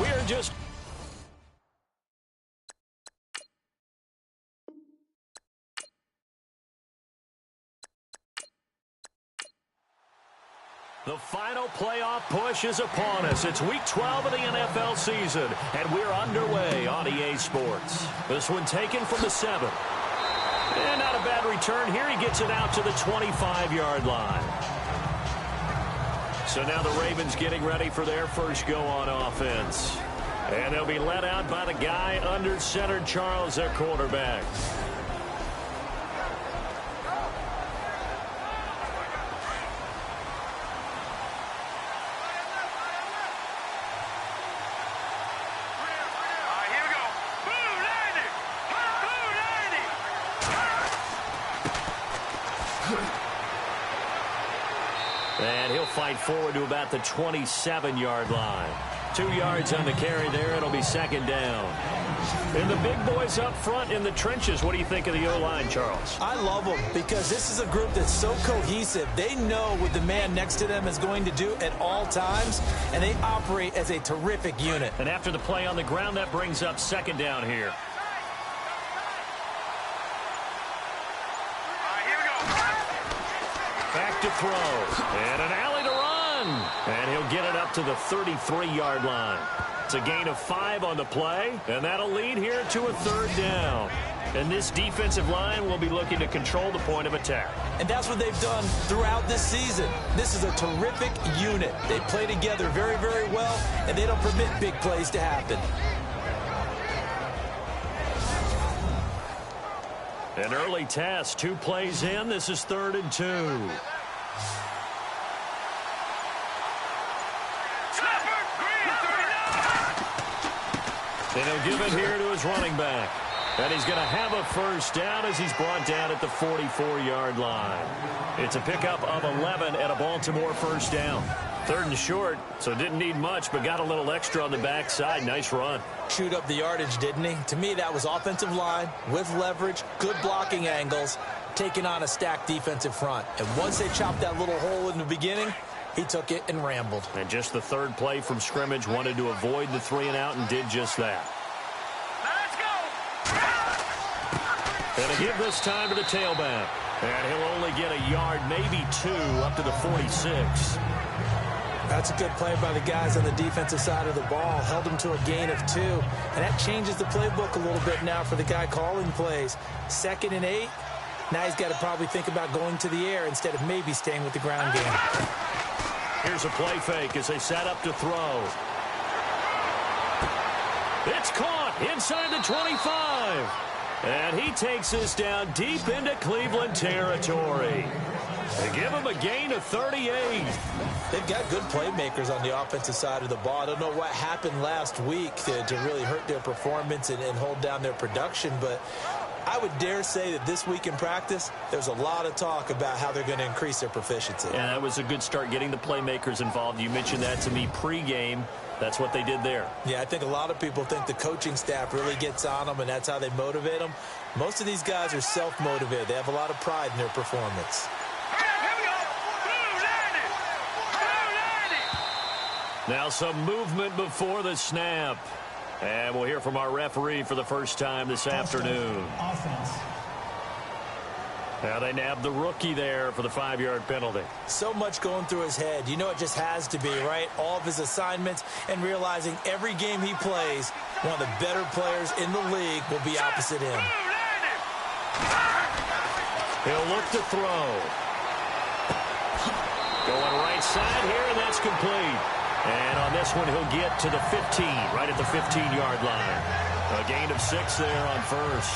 We're just... The final playoff push is upon us. It's Week 12 of the NFL season, and we're underway on EA Sports. This one taken from the 7. And not a bad return here. He gets it out to the 25-yard line. So now the Ravens getting ready for their first go on offense. And they'll be led out by the guy under center, Charles, their quarterback. And he'll fight forward to about the 27-yard line. 2 yards on the carry there. It'll be second down. And the big boys up front in the trenches. What do you think of the O-line, Charles? I love them because this is a group that's so cohesive. They know what the man next to them is going to do at all times, and they operate as a terrific unit. And after the play on the ground, that brings up second down here. Back to throw. And an alley to run. And he'll get it up to the 33-yard line. It's a gain of 5 on the play. And that'll lead here to a third down. And this defensive line will be looking to control the point of attack. And that's what they've done throughout this season. This is a terrific unit. They play together very, very well, and they don't permit big plays to happen. An early test, 2 plays in. This is 3rd and 2. And he'll give it here to his running back. And he's going to have a first down as he's brought down at the 44-yard line. It's a pickup of 11 and a Baltimore first down. 3rd and short, so didn't need much, but got a little extra on the backside. Nice run. Chewed up the yardage, didn't he? To me, that was offensive line with leverage, good blocking angles, taking on a stacked defensive front. And once they chopped that little hole in the beginning, he took it and rambled. And just the 3rd play from scrimmage, wanted to avoid the 3 and out and did just that. Let's go! And a give this time to the tailback. And he'll only get a yard, maybe 2, up to the 46. That's a good play by the guys on the defensive side of the ball. Held them to a gain of 2. And that changes the playbook a little bit now for the guy calling plays. 2nd and 8. Now he's got to probably think about going to the air instead of maybe staying with the ground game. Here's a play fake as they set up to throw. It's caught inside the 25. And he takes this down deep into Cleveland territory. They give him a gain of 38. They've got good playmakers on the offensive side of the ball. I don't know what happened last week to really hurt their performance and hold down their production, but I would dare say that this week in practice, there's a lot of talk about how they're going to increase their proficiency. And that was a good start getting the playmakers involved. You mentioned that to me pregame. That's what they did there. Yeah, I think a lot of people think the coaching staff really gets on them, and that's how they motivate them. Most of these guys are self-motivated. They have a lot of pride in their performance. Now some movement before the snap. And we'll hear from our referee for the first time this afternoon. Offense. Now they nabbed the rookie there for the 5-yard penalty. So much going through his head. You know it just has to be, right? All of his assignments and realizing every game he plays, one of the better players in the league will be opposite him. He'll look to throw. Going right side here, and that's complete. And on this one, he'll get to the 15, right at the 15-yard line. A gain of 6 there on first.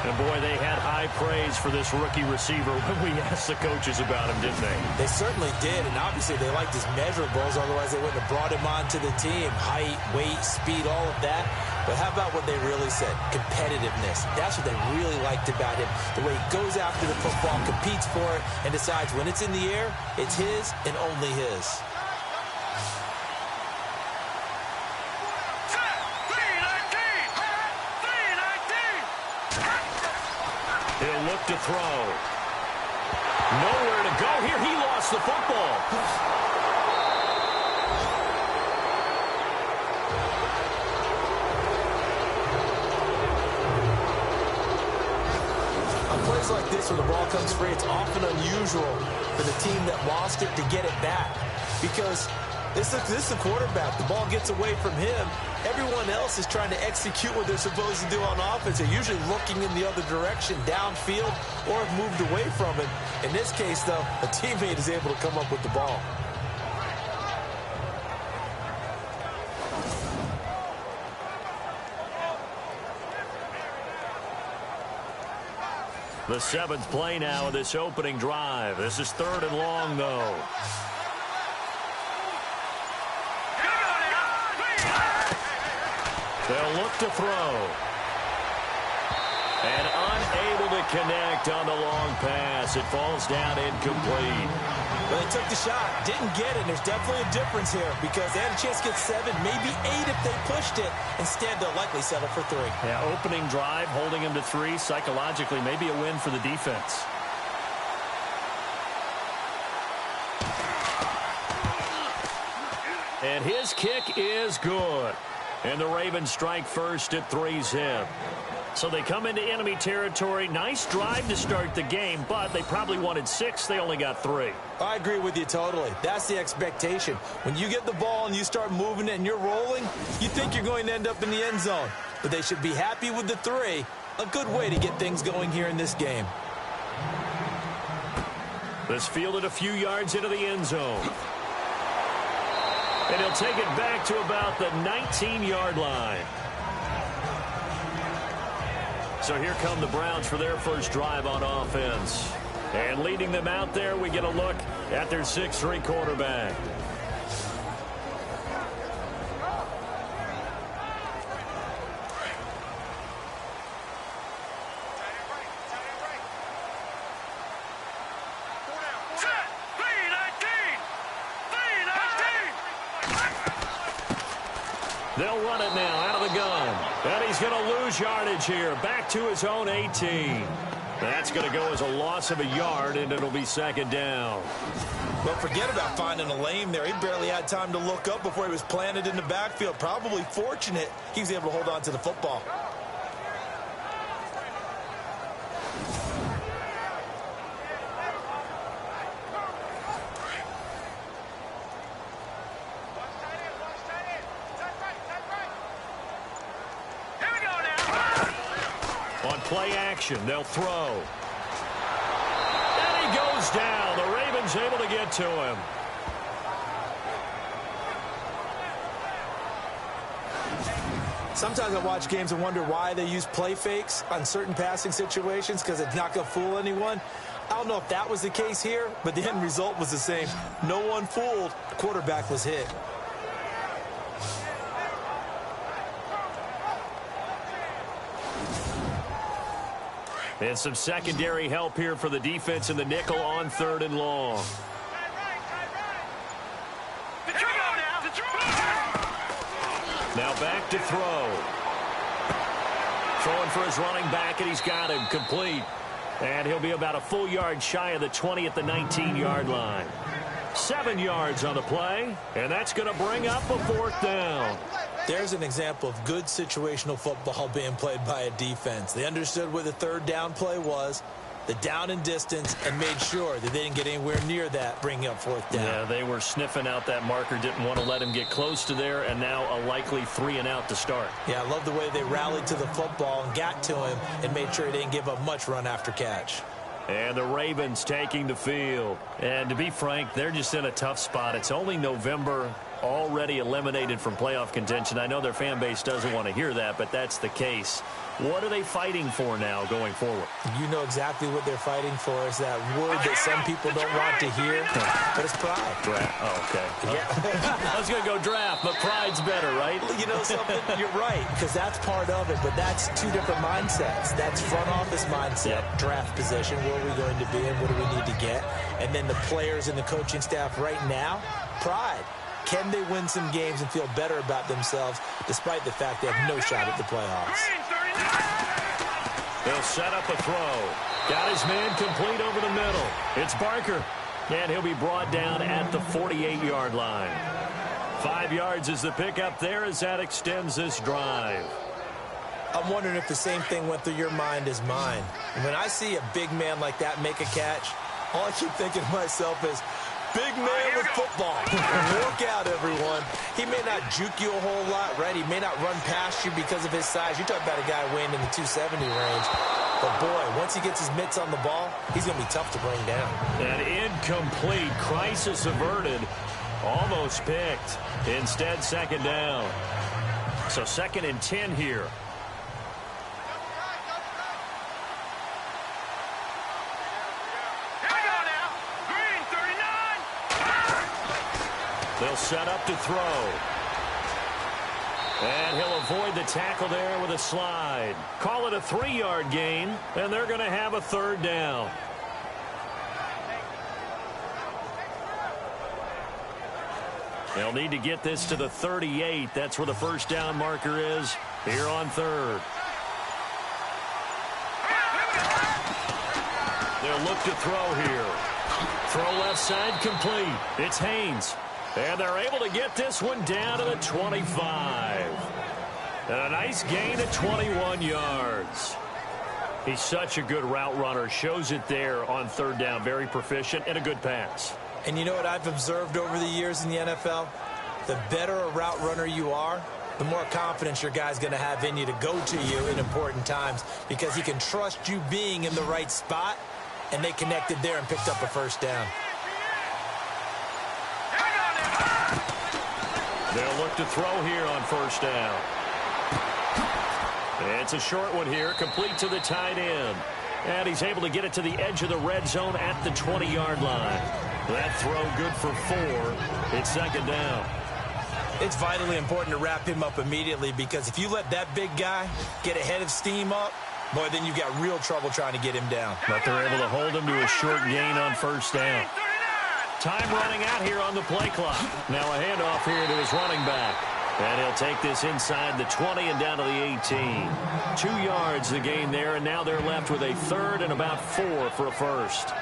And, boy, they had high praise for this rookie receiver when we asked the coaches about him, didn't they? They certainly did, and obviously they liked his measurables, otherwise they wouldn't have brought him onto the team. Height, weight, speed, all of that. But how about what they really said? Competitiveness. That's what they really liked about him. The way he goes after the football, competes for it, and decides when it's in the air, it's his and only his. He'll look to throw. Nowhere to go here. He lost the football. Plays like this when the ball comes free, it's often unusual for the team that lost it to get it back. Because this is the quarterback. The ball gets away from him. Everyone else is trying to execute what they're supposed to do on offense. They're usually looking in the other direction, downfield, or have moved away from him. In this case, though, a teammate is able to come up with the ball. The 7th play now of this opening drive. This is 3rd and long, though. They'll look to throw. And unable to connect on the long pass. It falls down incomplete. Well, they took the shot, didn't get it. There's definitely a difference here because they had a chance to get 7, maybe 8 if they pushed it. Instead, they'll likely settle for 3. Yeah, opening drive, holding him to 3. Psychologically, maybe a win for the defense. And his kick is good. And the Ravens strike first at 3-zip. So they come into enemy territory. Nice drive to start the game, but they probably wanted 6. They only got 3. I agree with you totally. That's the expectation. When you get the ball and you start moving it and you're rolling, you think you're going to end up in the end zone. But they should be happy with the 3. A good way to get things going here in this game. This fielded a few yards into the end zone. And he'll take it back to about the 19-yard line. So here come the Browns for their first drive on offense. And leading them out there, we get a look at their 6'3" quarterback. They'll run it now out of the gun. And he's going to lose yardage here. Back to his own 18. That's going to go as a loss of a yard, and it'll be 2nd down. Well, forget about finding a lane there. He barely had time to look up before he was planted in the backfield. Probably fortunate he was able to hold on to the football. Play action. They'll throw. And he goes down. The Ravens able to get to him. Sometimes I watch games and wonder why they use play fakes on certain passing situations because it's not going to fool anyone. I don't know if that was the case here, but the end result was the same. No one fooled. The quarterback was hit. And some secondary help here for the defense in the nickel on 3rd and long. Now back to throw. Throwing for his running back, and he's got him complete. And he'll be about a full yard shy of the 20 at the 19-yard line. 7 yards on the play, and that's going to bring up a 4th down. There's an example of good situational football being played by a defense. They understood where the 3rd down play was, the down and distance, and made sure that they didn't get anywhere near that, bringing up 4th down. Yeah, they were sniffing out that marker, didn't want to let him get close to there, and now a likely 3-and-out to start. Yeah, I love the way they rallied to the football and got to him and made sure he didn't give up much run after catch. And the Ravens taking the field. And to be frank, they're just in a tough spot. It's only November, already eliminated from playoff contention. I know their fan base doesn't want to hear that, but that's the case. What are they fighting for now going forward? You know exactly what they're fighting for. Is that word that some people don't want to hear, but it's pride. Draft. Oh, okay. Yeah. I was going to go draft, but pride's better, right? You know something? You're right, because that's part of it, but that's 2 different mindsets. That's front office mindset, draft position, where are we going to be and what do we need to get? And then the players and the coaching staff right now, pride. Can they win some games and feel better about themselves despite the fact they have no shot at the playoffs? They'll set up a throw. Got his man complete over the middle. It's Barker. And he'll be brought down at the 48-yard line. 5 yards is the pickup there as that extends this drive. I'm wondering if the same thing went through your mind as mine. When I see a big man like that make a catch, all I keep thinking to myself is, big man with football. Work out, everyone. He may not juke you a whole lot, right? He may not run past you because of his size. You're talking about a guy weighing in the 270 range. But, boy, once he gets his mitts on the ball, he's going to be tough to bring down. An incomplete, crisis averted, almost picked. Instead, second down. So 2nd and 10 here. They'll set up to throw. And he'll avoid the tackle there with a slide. Call it a 3-yard gain, and they're going to have a 3rd down. They'll need to get this to the 38. That's where the first down marker is here on 3rd. They'll look to throw here. Throw left side complete. It's Haynes. And they're able to get this one down to the 25. And a nice gain of 21 yards. He's such a good route runner. Shows it there on 3rd down. Very proficient and a good pass. And you know what I've observed over the years in the NFL? The better a route runner you are, the more confidence your guy's going to have in you to go to you in important times because he can trust you being in the right spot, and they connected there and picked up a first down. They'll look to throw here on first down. It's a short one here, complete to the tight end. And he's able to get it to the edge of the red zone at the 20-yard line. That throw good for 4. It's second down. It's vitally important to wrap him up immediately because if you let that big guy get a head of steam up, boy, then you've got real trouble trying to get him down. But they're able to hold him to a short gain on first down. Time running out here on the play clock. Now a handoff here to his running back. And he'll take this inside the 20 and down to the 18. 2 yards the gain there, and now they're left with a 3rd and about 4 for a first.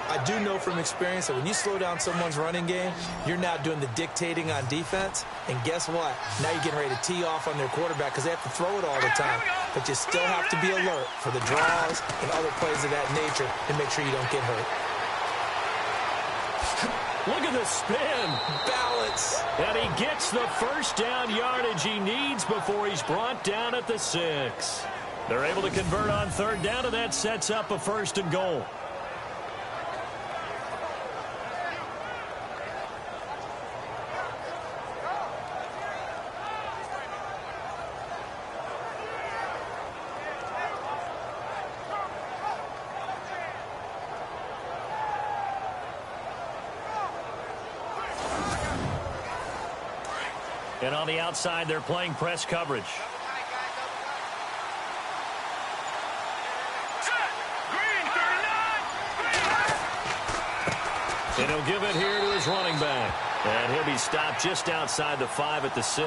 I do know from experience that when you slow down someone's running game, you're now doing the dictating on defense. And guess what? Now you're getting ready to tee off on their quarterback because they have to throw it all the time. But you still have to be alert for the draws and other plays of that nature to make sure you don't get hurt. Look at the spin. Balance. And he gets the first down yardage he needs before he's brought down at the 6. They're able to convert on 3rd down, and that sets up a 1st and goal. And on the outside, they're playing press coverage. And he'll give it here to his running back. And he'll be stopped just outside the 5 at the 6.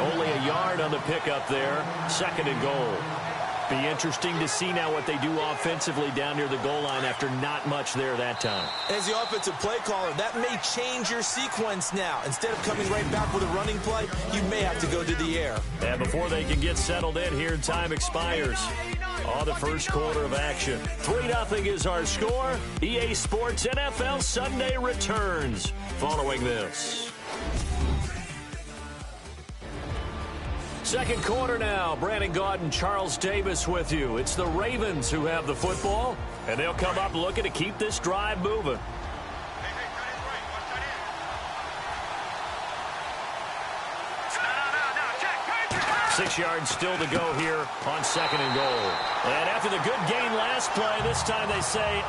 Only a yard on the pickup there. 2nd and goal. Be interesting to see now what they do offensively down near the goal line after not much there that time. As the offensive play caller, that may change your sequence now. Instead of coming right back with a running play, you may have to go to the air. And before they can get settled in here, time expires on the first quarter of action. 3-0 is our score. EA Sports NFL Sunday returns following this. Second quarter now. Brandon Gaudin and Charles Davis with you. It's the Ravens who have the football, and they'll come up looking to keep this drive moving. 6 yards still to go here on 2nd and goal. And after the good gain last play, this time they say,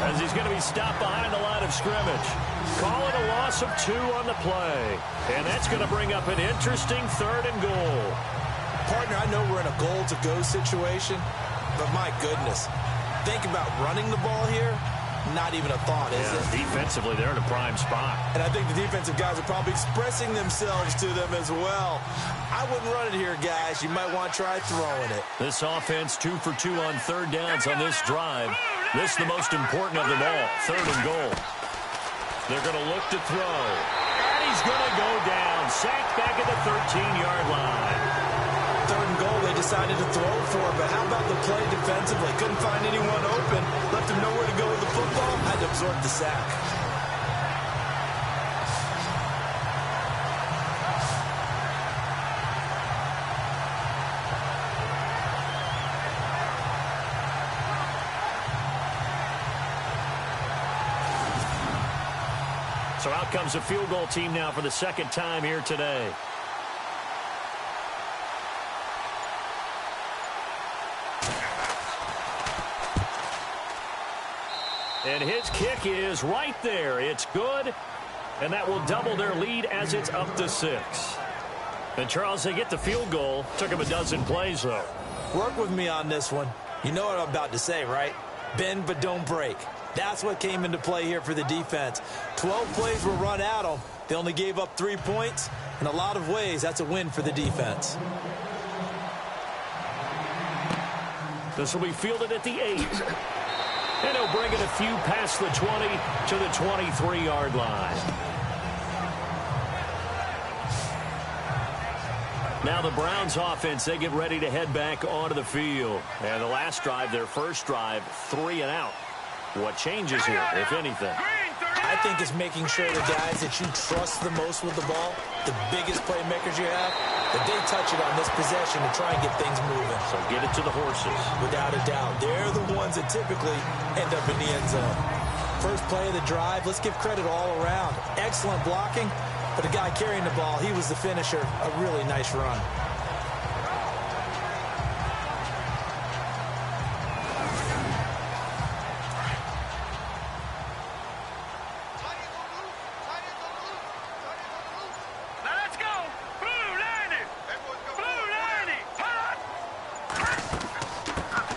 as he's going to be stopped behind the line of scrimmage. Call it a loss of 2 on the play. And that's going to bring up an interesting 3rd and goal. Partner, I know we're in a goal-to-go situation, but my goodness, think about running the ball here. Not even a thought, is it? Defensively, they're in a prime spot. And I think the defensive guys are probably expressing themselves to them as well. I wouldn't run it here, guys. You might want to try throwing it. This offense 2 for 2 on 3rd downs on this drive. This is the most important of them all, 3rd and goal. They're going to look to throw. And he's going to go down. Sacked back at the 13-yard line. 3rd and goal, they decided to throw for it, but how about the play defensively? Couldn't find anyone open, left him nowhere to go with the football, had to absorb the sack. So out comes a field goal team now for the second time here today. And his kick is right there. It's good, and that will double their lead as it's up to 6. And, Charles, they get the field goal. Took him a dozen plays, though. Work with me on this one. You know what I'm about to say, right? Bend but don't break. That's what came into play here for the defense. 12 plays were run at them. They only gave up 3 points. In a lot of ways, that's a win for the defense. This will be fielded at the 8. And he'll bring it a few past the 20 to the 23-yard line. Now the Browns offense, they get ready to head back onto the field. And the last drive, their first drive, 3 and out. What changes here, if anything? I think it's making sure the guys that you trust the most with the ball, the biggest playmakers you have, that they touch it on this possession to try and get things moving. So get it to the horses. Without a doubt. They're the ones that typically end up in the end zone. First play of the drive, let's give credit all around. Excellent blocking, but the guy carrying the ball, he was the finisher. A really nice run.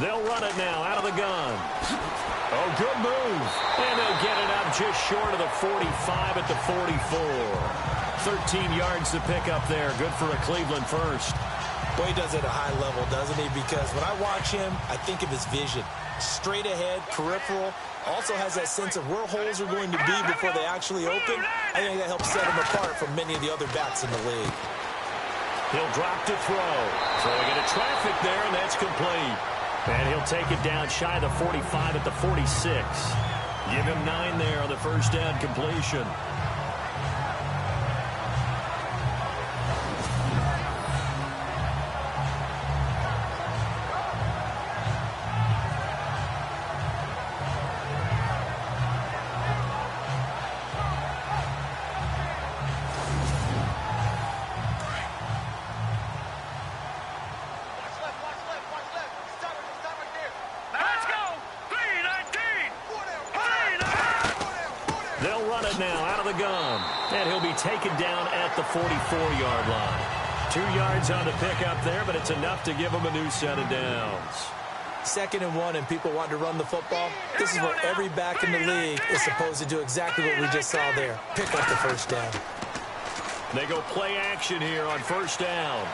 They'll run it now out of the gun. Oh, good move. And they'll get it up just short of the 45 at the 44. 13 yards to pick up there. Good for a Cleveland first. Boy, he does it at a high level, doesn't he? Because when I watch him, I think of his vision. Straight ahead, peripheral. Also has that sense of where holes are going to be before they actually open. I think that helps set him apart from many of the other backs in the league. He'll drop to throw. Throwing into traffic there, and that's complete. And he'll take it down shy of the 45 at the 46. Give him 9 there on the first down completion. They'll run it now out of the gun. And he'll be taken down at the 44-yard line. 2 yards on the pickup there, but it's enough to give him a new set of downs. 2nd and 1 and people want to run the football. This is where every back in the league is supposed to do exactly what we just saw there. Pick up the first down. They go play action here on first down.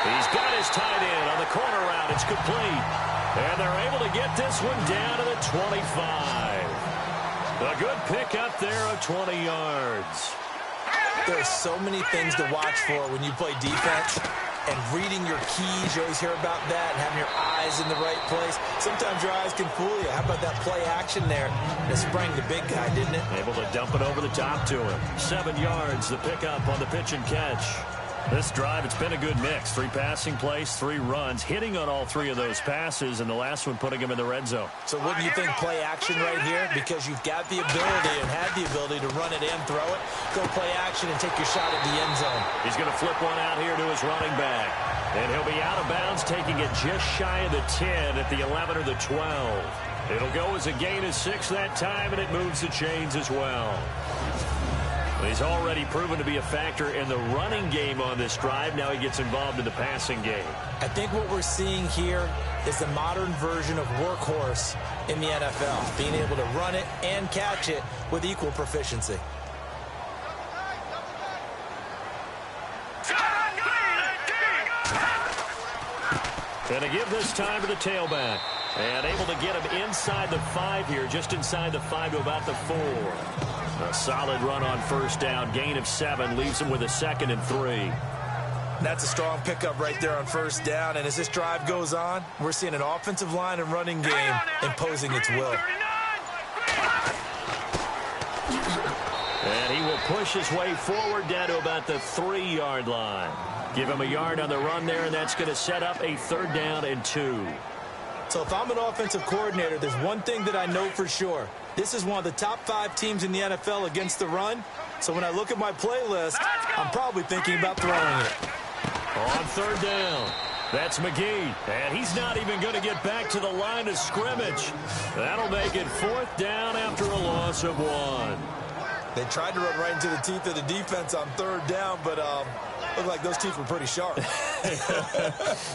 He's got his tight end on the corner route. It's complete. And they're able to get this one down to the 25. A good pickup there of 20 yards. There are so many things to watch for when you play defense. And reading your keys, you always hear about that, and having your eyes in the right place. Sometimes your eyes can fool you. How about that play action there? It sprang the big guy, didn't it? Able to dump it over the top to him. 7 yards, the pickup on the pitch and catch. This drive, it's been a good mix. 3 passing plays, 3 runs, hitting on all 3 of those passes, and the last one putting him in the red zone. So wouldn't you think play action right here? Because you've got the ability and had the ability to run it and throw it. Go play action and take your shot at the end zone. He's going to flip one out here to his running back. And he'll be out of bounds, taking it just shy of the 10 at the 11 or the 12. It'll go as a gain of 6 that time, and it moves the chains as well. He's already proven to be a factor in the running game on this drive. Now he gets involved in the passing game. I think what we're seeing here is the modern version of workhorse in the NFL, being able to run it and catch it with equal proficiency. And to give this time to the tailback. And able to get him inside the 5 here, just inside the 5 to about the 4. A solid run on first down. Gain of 7 leaves him with a 2nd and 3. That's a strong pickup right there on first down. And as this drive goes on, we're seeing an offensive line and running game imposing its will. And he will push his way forward down to about the 3-yard line. Give him a yard on the run there, and that's going to set up a 3rd down and 2. So if I'm an offensive coordinator, there's one thing that I know for sure. This is one of the top 5 teams in the NFL against the run. So when I look at my playlist, I'm probably thinking about throwing it. On 3rd down, that's McGee. And he's not even going to get back to the line of scrimmage. That'll make it 4th down after a loss of 1. They tried to run right into the teeth of the defense on 3rd down, but looked like those teeth were pretty sharp.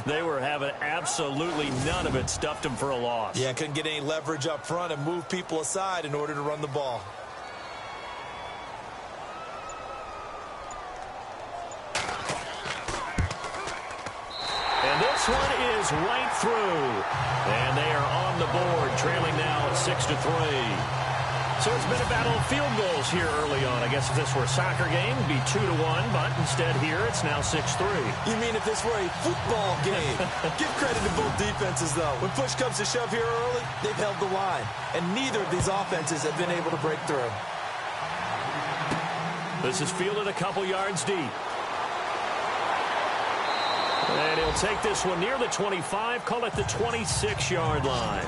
They were having absolutely none of it. Stuffed them for a loss. Yeah, couldn't get any leverage up front and move people aside in order to run the ball. And this one is right through. And they are on the board, trailing now at 6-3. So it's been a battle of field goals here early on. I guess if this were a soccer game, it'd be 2-1, but instead here it's now 6-3. You mean if this were a football game? Give credit to both defenses, though. When push comes to shove here early, they've held the line, and neither of these offenses have been able to break through. This is fielded a couple yards deep. And he'll take this one near the 25, call it the 26-yard line.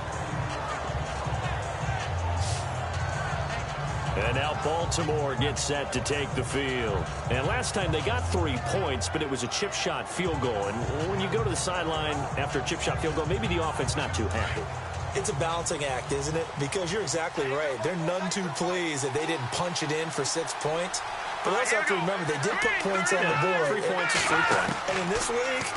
And now Baltimore gets set to take the field. And last time they got 3 points, but it was a chip shot field goal. And when you go to the sideline after a chip shot field goal, maybe the offense not too happy. It's a balancing act, isn't it? Because you're exactly right. They're none too pleased that they didn't punch it in for 6 points. But also have to remember, they did put points on the board. 3 points is 3 points. And in this league,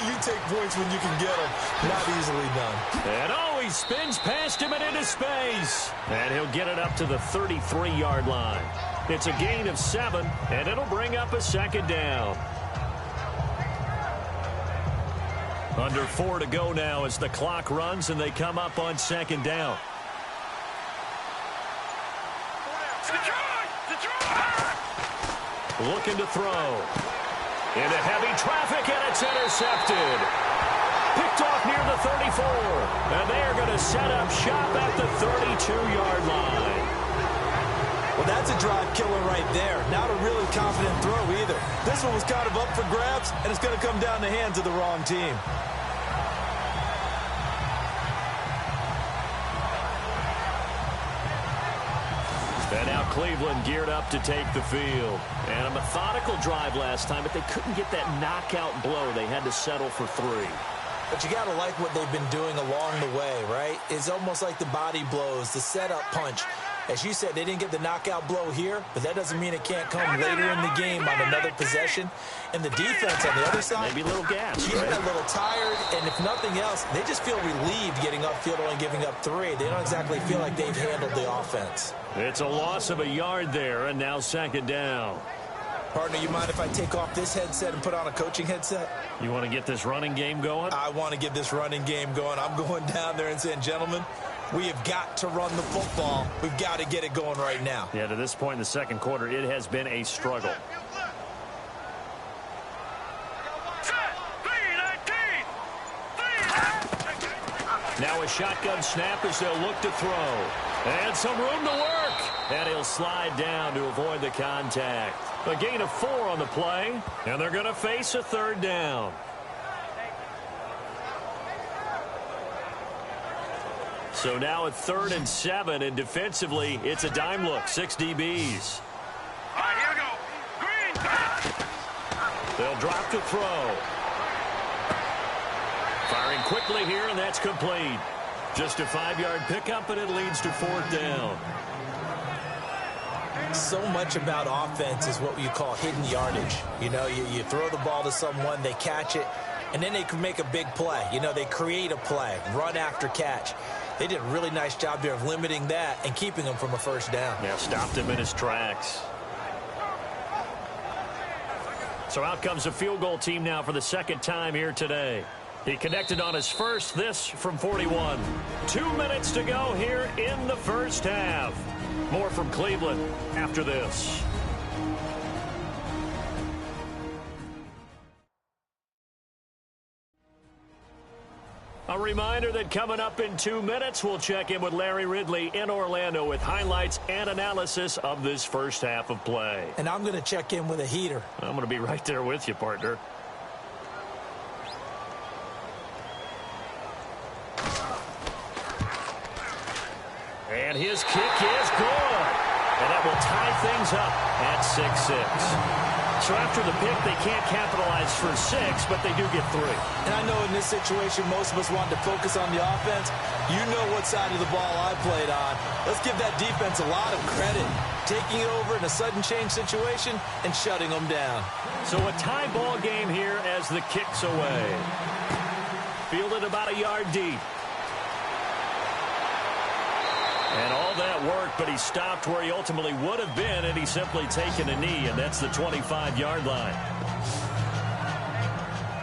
you take points when you can get them. Not easily done. And he spins past him and into space. And he'll get it up to the 33-yard line. It's a gain of 7, and it'll bring up a 2nd down. Under 4 to go now as the clock runs, and they come up on 2nd down. Looking to throw. Into heavy traffic, and it's intercepted. Picked off near the 34. And they are going to set up shop at the 32-yard line. Well, that's a drive killer right there. Not a really confident throw either. This one was kind of up for grabs, and it's going to come down the hands of the wrong team. And now Cleveland geared up to take the field. And a methodical drive last time, but they couldn't get that knockout blow. They had to settle for 3. But you got to like what they've been doing along the way, right? It's almost like the body blows, the setup punch. As you said, they didn't get the knockout blow here, but that doesn't mean it can't come later in the game on another possession. And the defense on the other side, maybe a little gas, yeah, right? A little tired, and if nothing else, they just feel relieved getting upfield and giving up 3. They don't exactly feel like they've handled the offense. It's a loss of a yard there, and now 2nd down. Partner, you mind if I take off this headset and put on a coaching headset? You want to get this running game going? I want to get this running game going. I'm going down there and saying, gentlemen, we have got to run the football. We've got to get it going right now. Yeah, to this point in the 2nd quarter, it has been a struggle. Now a shotgun snap as they'll look to throw. And some room to work. And he'll slide down to avoid the contact. A gain of 4 on the play. And they're going to face a 3rd down. So now a 3rd and 7. And defensively, it's a dime look. 6 DBs. All right, here we go. Green. They'll drop to throw. Firing quickly here, and that's complete. Just a 5-yard pickup, and it leads to 4th down. So much about offense is what you call hidden yardage. You know, you throw the ball to someone, they catch it, and then they can make a big play. You know, they create a play, run after catch. They did a really nice job there of limiting that and keeping him from a 1st down. Yeah, stopped him in his tracks. So out comes a field goal team now for the 2nd time here today. He connected on his first, this from 41. 2 minutes to go here in the 1st half. More from Cleveland after this. A reminder that coming up in 2 minutes, we'll check in with Larry Ridley in Orlando with highlights and analysis of this first half of play. And I'm going to check in with a heater. I'm going to be right there with you, partner. And his kick is good. And that will tie things up at 6-6. So after the pick, they can't capitalize for 6, but they do get 3. And I know in this situation, most of us want to focus on the offense. You know what side of the ball I played on. Let's give that defense a lot of credit. Taking it over in a sudden change situation and shutting them down. So a tie ball game here as the kick's away. Fielded about a yard deep. And all that work, but he stopped where he ultimately would have been had he simply taken a knee, and that's the 25-yard line.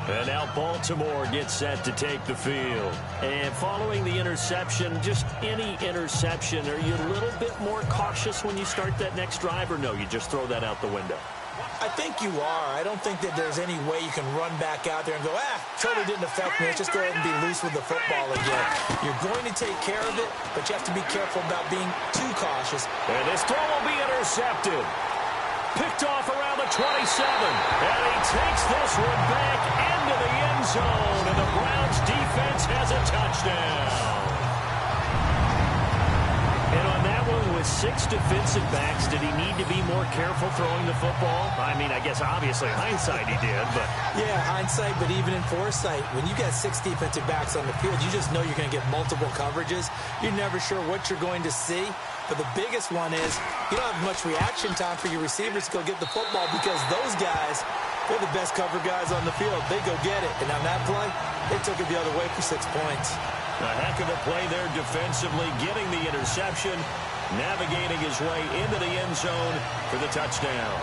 And now Baltimore gets set to take the field. And following the interception, just any interception, are you a little bit more cautious when you start that next drive, or no, you just throw that out the window? I think you are. I don't think that there's any way you can run back out there and go, totally didn't affect me. Let's just go ahead and be loose with the football again. You're going to take care of it, but you have to be careful about being too cautious. And this throw will be intercepted. Picked off around the 27. And he takes this one back into the end zone. And the Browns defense has a touchdown. And on that one, with 6 defensive backs, did he need to be more careful throwing the football? I mean, I guess obviously hindsight he did, but... Yeah, hindsight, but even in foresight, when you got 6 defensive backs on the field, you just know you're going to get multiple coverages. You're never sure what you're going to see. But the biggest one is you don't have much reaction time for your receivers to go get the football because those guys, they're the best cover guys on the field. They go get it. And on that play, they took it the other way for 6 points. A heck of a play there defensively, getting the interception, navigating his way into the end zone for the touchdown.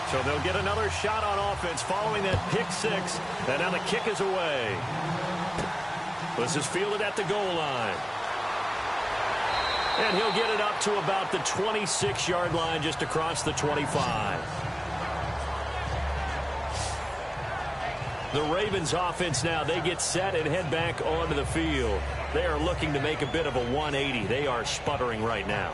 So they'll get another shot on offense following that pick 6, and now the kick is away. This is fielded at the goal line. And he'll get it up to about the 26-yard line, just across the 25. The Ravens offense now, they get set and head back onto the field. They are looking to make a bit of a 180. They are sputtering right now.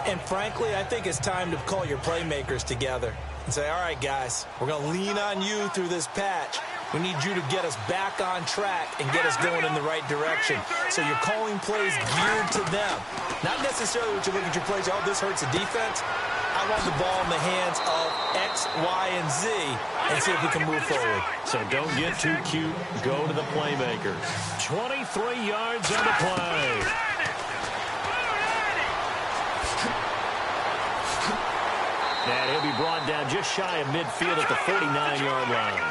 And frankly, I think it's time to call your playmakers together and say, all right, guys, we're going to lean on you through this patch. We need you to get us back on track and get us going in the right direction. So you're calling plays geared to them. Not necessarily what you look at your plays, oh, this hurts the defense. I want the ball in the hands of X, Y, and Z and see if we can move forward. So don't get too cute. Go to the playmakers. 23 yards on the play. And he'll be brought down just shy of midfield at the 49-yard line.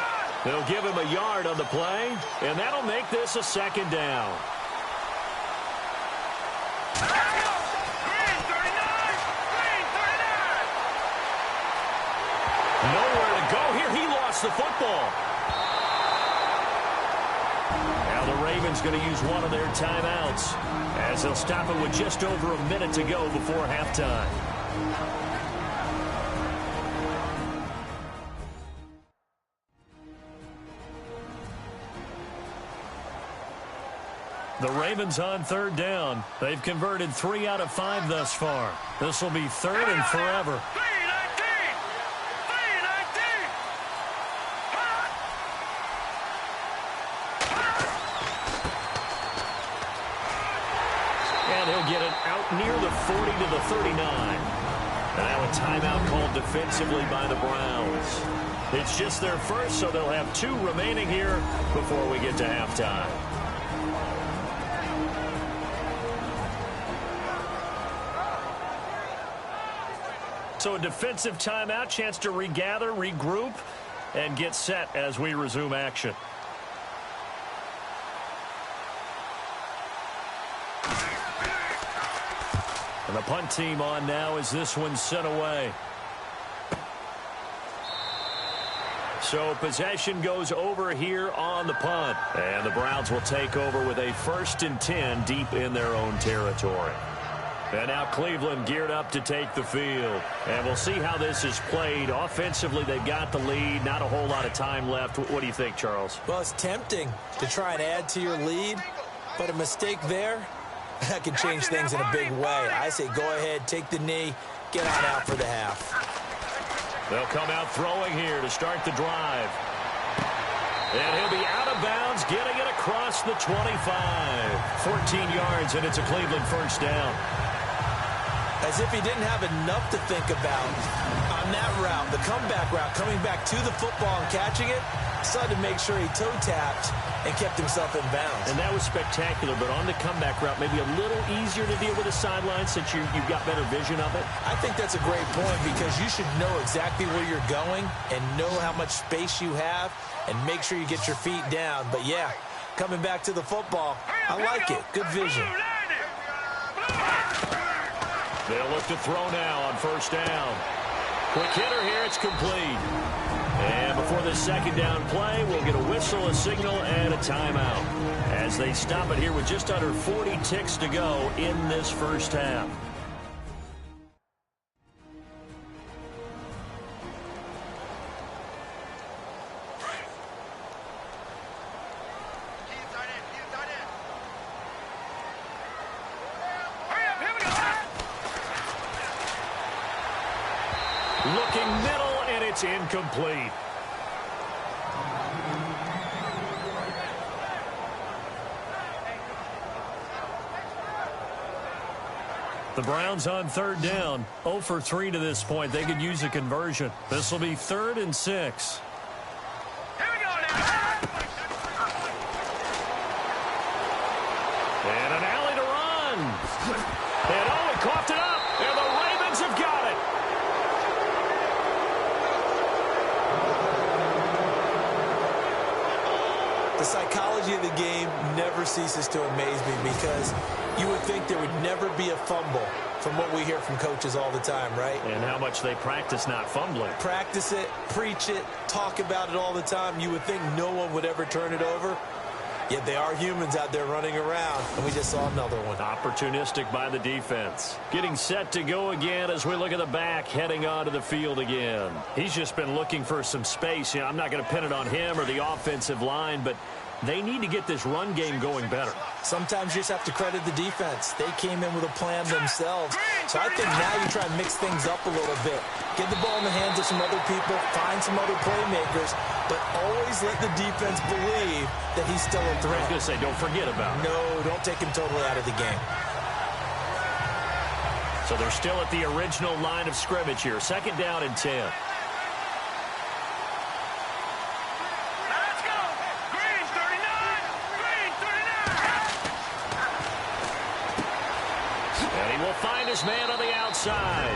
They'll give him a yard on the play, and that'll make this a 2nd down. Nowhere to go here. He lost the football. Now the Ravens going to use one of their timeouts as they'll stop it with just over a minute to go before halftime. The Ravens on 3rd down. They've converted 3 out of 5 thus far. This will be 3rd and forever. And he'll get it out near the 40 to the 39. And now a timeout called defensively by the Browns. It's just their first, so they'll have 2 remaining here before we get to halftime. So a defensive timeout, chance to regather, regroup, and get set as we resume action. And the punt team on now as this one's sent away. So possession goes over here on the punt. And the Browns will take over with a 1st and 10 deep in their own territory. And now Cleveland geared up to take the field. And we'll see how this is played. Offensively, they've got the lead. Not a whole lot of time left. What do you think, Charles? Well, it's tempting to try and add to your lead, but a mistake there, that can change things in a big way. I say go ahead, take the knee, get on out for the half. They'll come out throwing here to start the drive. And he'll be out of bounds, getting it across the 25. 14 yards, and it's a Cleveland first down. As if he didn't have enough to think about on that route, the comeback route, coming back to the football and catching it, decided to make sure he toe-tapped and kept himself in bounds. And that was spectacular, but on the comeback route, maybe a little easier to deal with the sideline since you've got better vision of it? I think that's a great point because you should know exactly where you're going and know how much space you have and make sure you get your feet down. But, yeah, coming back to the football, I like it. Good vision. They'll look to throw now on first down. Quick hitter here, it's complete. And before this second down play, we'll get a whistle, a signal, and a timeout as they stop it here with just under 40 ticks to go in this first half. Looking middle, and it's incomplete. The Browns on third down, 0 for 3 to this point. They could use a conversion. This will be 3rd and 6. And an alley to run. And he coughed it up, and the Ravens have got it. The psychology of the game never ceases to amaze me because you would think there would never be a fumble from what we hear from coaches all the time, right? And how much they practice not fumbling. Practice it, preach it, talk about it all the time. You would think no one would ever turn it over. Yet they are humans out there running around, and we just saw another one. Opportunistic by the defense. Getting set to go again as we look at the back heading onto the field again. He's just been looking for some space. You know, I'm not going to pin it on him or the offensive line, but they need to get this run game going better. Sometimes you just have to credit the defense. They came in with a plan themselves. So I think now you try and mix things up a little bit. Get the ball in the hands of some other people, find some other playmakers, but always let the defense believe that he's still a threat. I was going to say, don't forget about it. No, don't take him totally out of the game. So they're still at the original line of scrimmage here. 2nd down and 10. Find his man on the outside.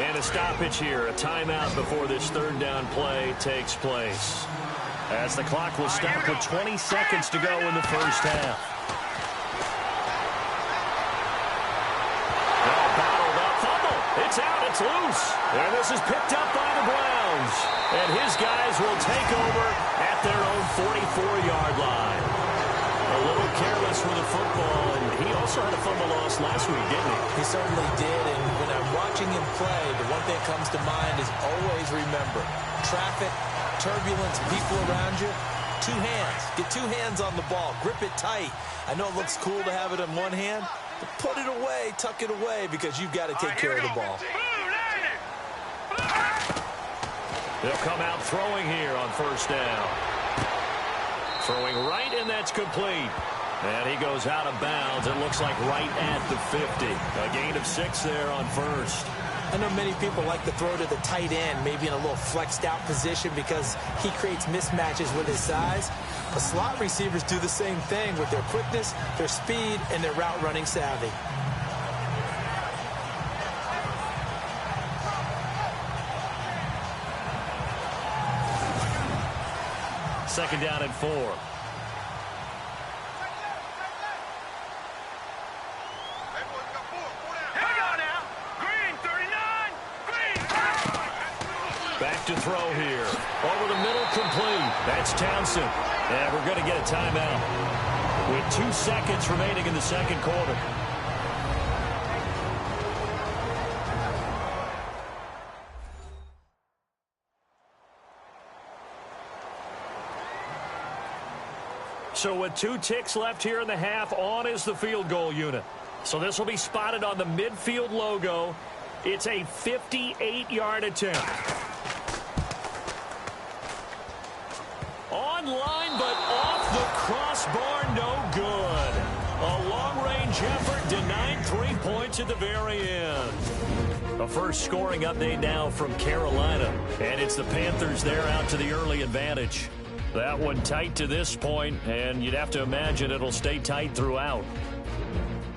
And a stoppage here, a timeout before this 3rd down play takes place. As the clock will stop with 20 seconds to go in the first half. Now battled up, fumble. It's out, it's loose. And this is picked up by the Browns. And his guys will take over at their own 44-yard line. A little careless with the football, and he also had a fumble loss last week, didn't he? He certainly did, and when I'm watching him play, the one thing that comes to mind is always remember, traffic, turbulence, people around you, 2 hands. Get 2 hands on the ball. Grip it tight. I know it looks cool to have it in one hand, but put it away, tuck it away, because you've got to take care of the ball. They'll come out throwing here on first down. Throwing right, and that's complete. And he goes out of bounds. It looks like right at the 50. A gain of 6 there on first. I know many people like to throw to the tight end, maybe in a little flexed out position because he creates mismatches with his size. But slot receivers do the same thing with their quickness, their speed, and their route running savvy. Second down and 4. Back to throw here. Over the middle, complete. That's Townsend. And we're going to get a timeout with 2 seconds remaining in the second quarter. So with 2 ticks left here in the half, on is the field goal unit. So this will be spotted on the midfield logo. It's a 58-yard attempt. Online, but off the crossbar, no good. A long-range effort denied 3 points at the very end. A first scoring update now from Carolina. And it's the Panthers there out to the early advantage. That one tight to this point, and you'd have to imagine it'll stay tight throughout.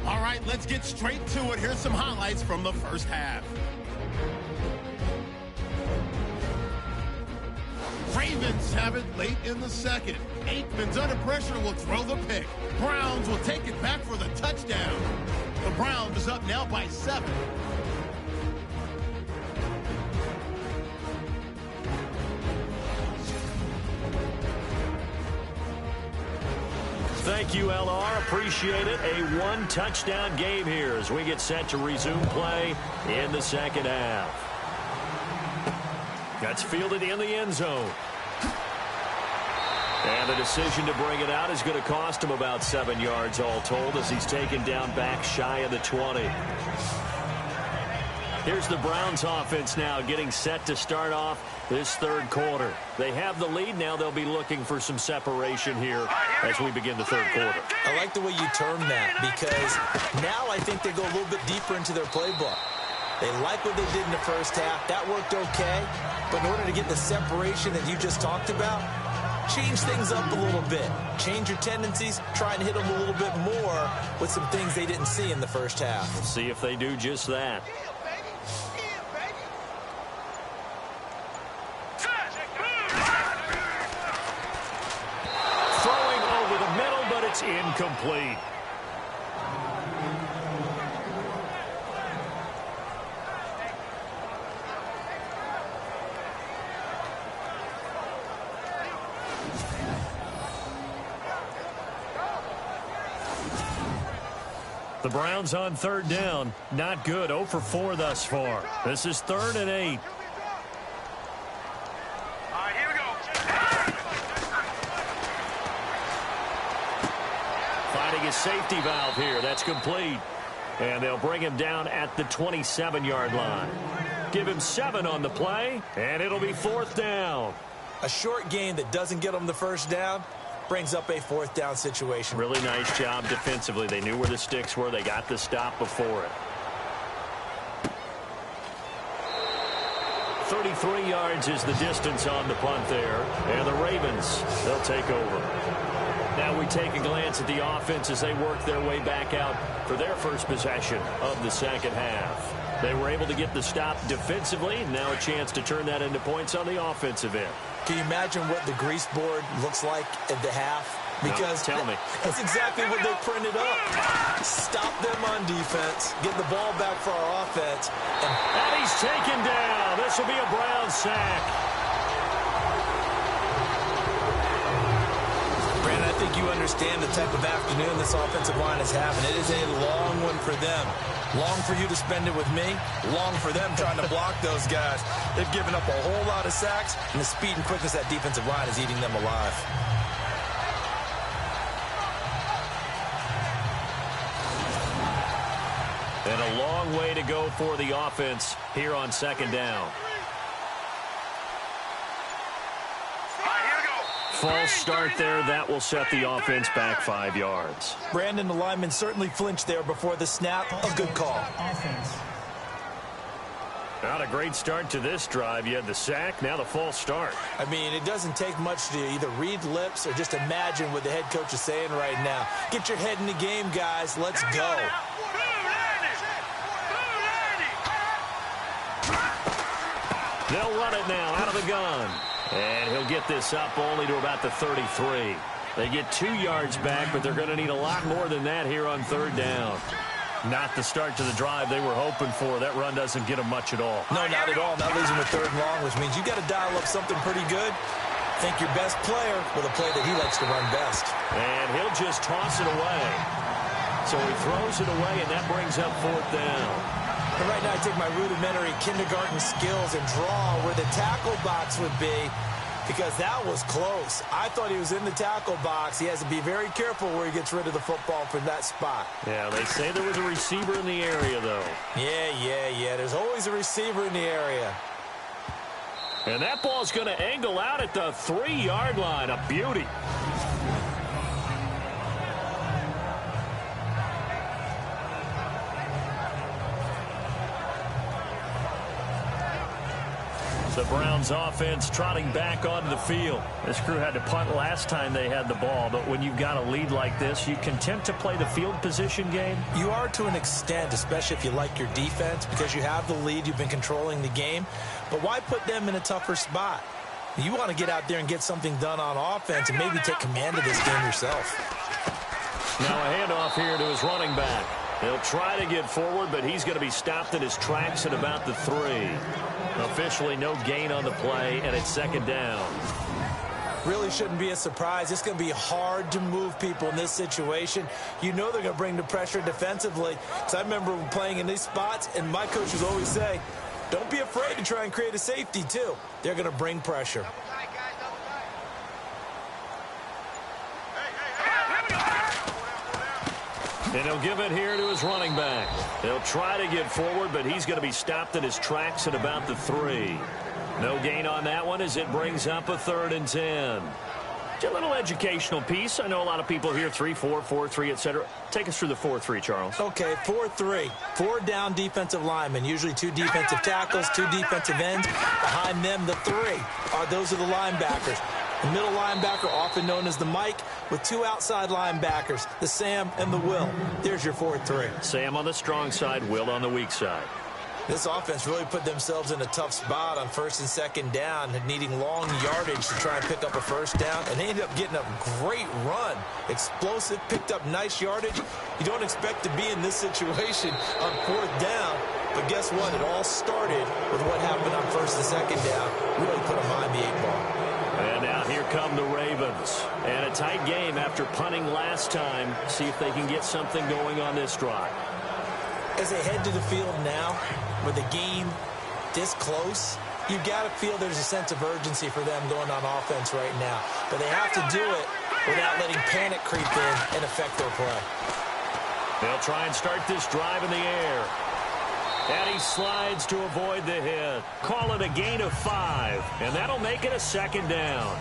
All right, let's get straight to it. Here's some highlights from the first half. Ravens have it late in the second. Aikman's under pressure will throw the pick. Browns will take it back for the touchdown. The Browns is up now by 7. Thank you, LR. Appreciate it. A 1-touchdown game here as we get set to resume play in the second half. That's fielded in the end zone. And the decision to bring it out is going to cost him about 7 yards all told as he's taken down back shy of the 20. Here's the Browns offense now getting set to start off this third quarter. They have the lead. Now they'll be looking for some separation here as we begin the third quarter. I like the way you term that because now I think they go a little bit deeper into their playbook. They like what they did in the first half. That worked okay. But in order to get the separation that you just talked about, change things up a little bit. Change your tendencies. Try and hit them a little bit more with some things they didn't see in the first half. We'll see if they do just that. Throwing over the middle, but it's incomplete. The Browns on third down. Not good. 0 for 4 thus far. This is 3rd and 8. All right, here we go. Finding a safety valve here. That's complete. And they'll bring him down at the 27-yard line. Give him 7 on the play, and it'll be 4th down. A short gain that doesn't get them the first down brings up a 4th down situation. Really nice job defensively. They knew where the sticks were. They got the stop before it. 33 yards is the distance on the punt there. And the Ravens, they'll take over. Now we take a glance at the offense as they work their way back out for their first possession of the second half. They were able to get the stop defensively. Now a chance to turn that into points on the offensive end. Can you imagine what the grease board looks like at the half? Because no, tell me. That's exactly what they printed up. Stop them on defense, get the ball back for our offense. And he's taken down. This will be a Brown sack. Brandon, I think you understand the type of afternoon this offensive line is having. It is a long one for them. Long for you to spend it with me. Long for them trying to block those guys. They've given up a whole lot of sacks, and the speed and quickness of that defensive line is eating them alive. And a long way to go for the offense here on second down. False start there. That will set the offense back 5 yards. Brandon, the lineman certainly flinched there before the snap. A good call. Not a great start to this drive. You had the sack, now the false start. I mean, it doesn't take much to either read lips or just imagine what the head coach is saying right now. Get your head in the game, guys. Let's go. They'll run it now out of the gun. And he'll get this up only to about the 33. They get 2 yards back, but they're going to need a lot more than that here on third down. Not the start to the drive they were hoping for. That run doesn't get them much at all. No, not at all. Not losing with 3rd and long, which means you got to dial up something pretty good. Think your best player with a play that he likes to run best. And he'll just toss it away. So he throws it away, and that brings up 4th down. And right now I take my rudimentary kindergarten skills and draw where the tackle box would be. because that was close. I thought he was in the tackle box. He has to be very careful where he gets rid of the football from that spot. Yeah, they say there was a receiver in the area, though. Yeah. There's always a receiver in the area. And that ball's going to angle out at the 3-yard line. A beauty. The Browns offense trotting back onto the field. This crew had to punt last time they had the ball, but when you've got a lead like this, you content to play the field position game? You are to an extent, especially if you like your defense, because you have the lead, you've been controlling the game. But why put them in a tougher spot? You want to get out there and get something done on offense and maybe take command of this game yourself. Now a handoff here to his running back. He'll try to get forward, but he's going to be stopped in his tracks at about the 3. Officially no gain on the play, and it's second down. Really shouldn't be a surprise. It's going to be hard to move people in this situation. You know they're going to bring the pressure defensively. Because I remember playing in these spots, and my coach would always say, don't be afraid to try and create a safety, too. They're going to bring pressure. And he'll give it here to his running back. He'll try to get forward, but he's going to be stopped in his tracks at about the 3. No gain on that one as it brings up a 3rd and 10. Just a little educational piece. I know a lot of people hear 3-4, 4-3, etc. Take us through the 4-3, Charles. Okay, 4-3. 4 down defensive linemen, usually 2 defensive tackles, 2 defensive ends. Behind them, the 3 those are the linebackers. The middle linebacker, often known as the Mike, with 2 outside linebackers, the Sam and the Will. There's your 4-3. Sam on the strong side, Will on the weak side. This offense really put themselves in a tough spot on 1st and 2nd down, needing long yardage to try and pick up a 1st down, and they ended up getting a great run. Explosive, picked up nice yardage. You don't expect to be in this situation on 4th down, but guess what? It all started with what happened on 1st and 2nd down. Really put them behind the 8 ball. And now here come the Ravens. And a tight game after punting last time. See if they can get something going on this drive. As they head to the field now, with the game this close, you've got to feel there's a sense of urgency for them going on offense right now. But they have to do it without letting panic creep in and affect their play. They'll try and start this drive in the air. And he slides to avoid the hit. Call it a gain of 5. And that'll make it a 2nd down.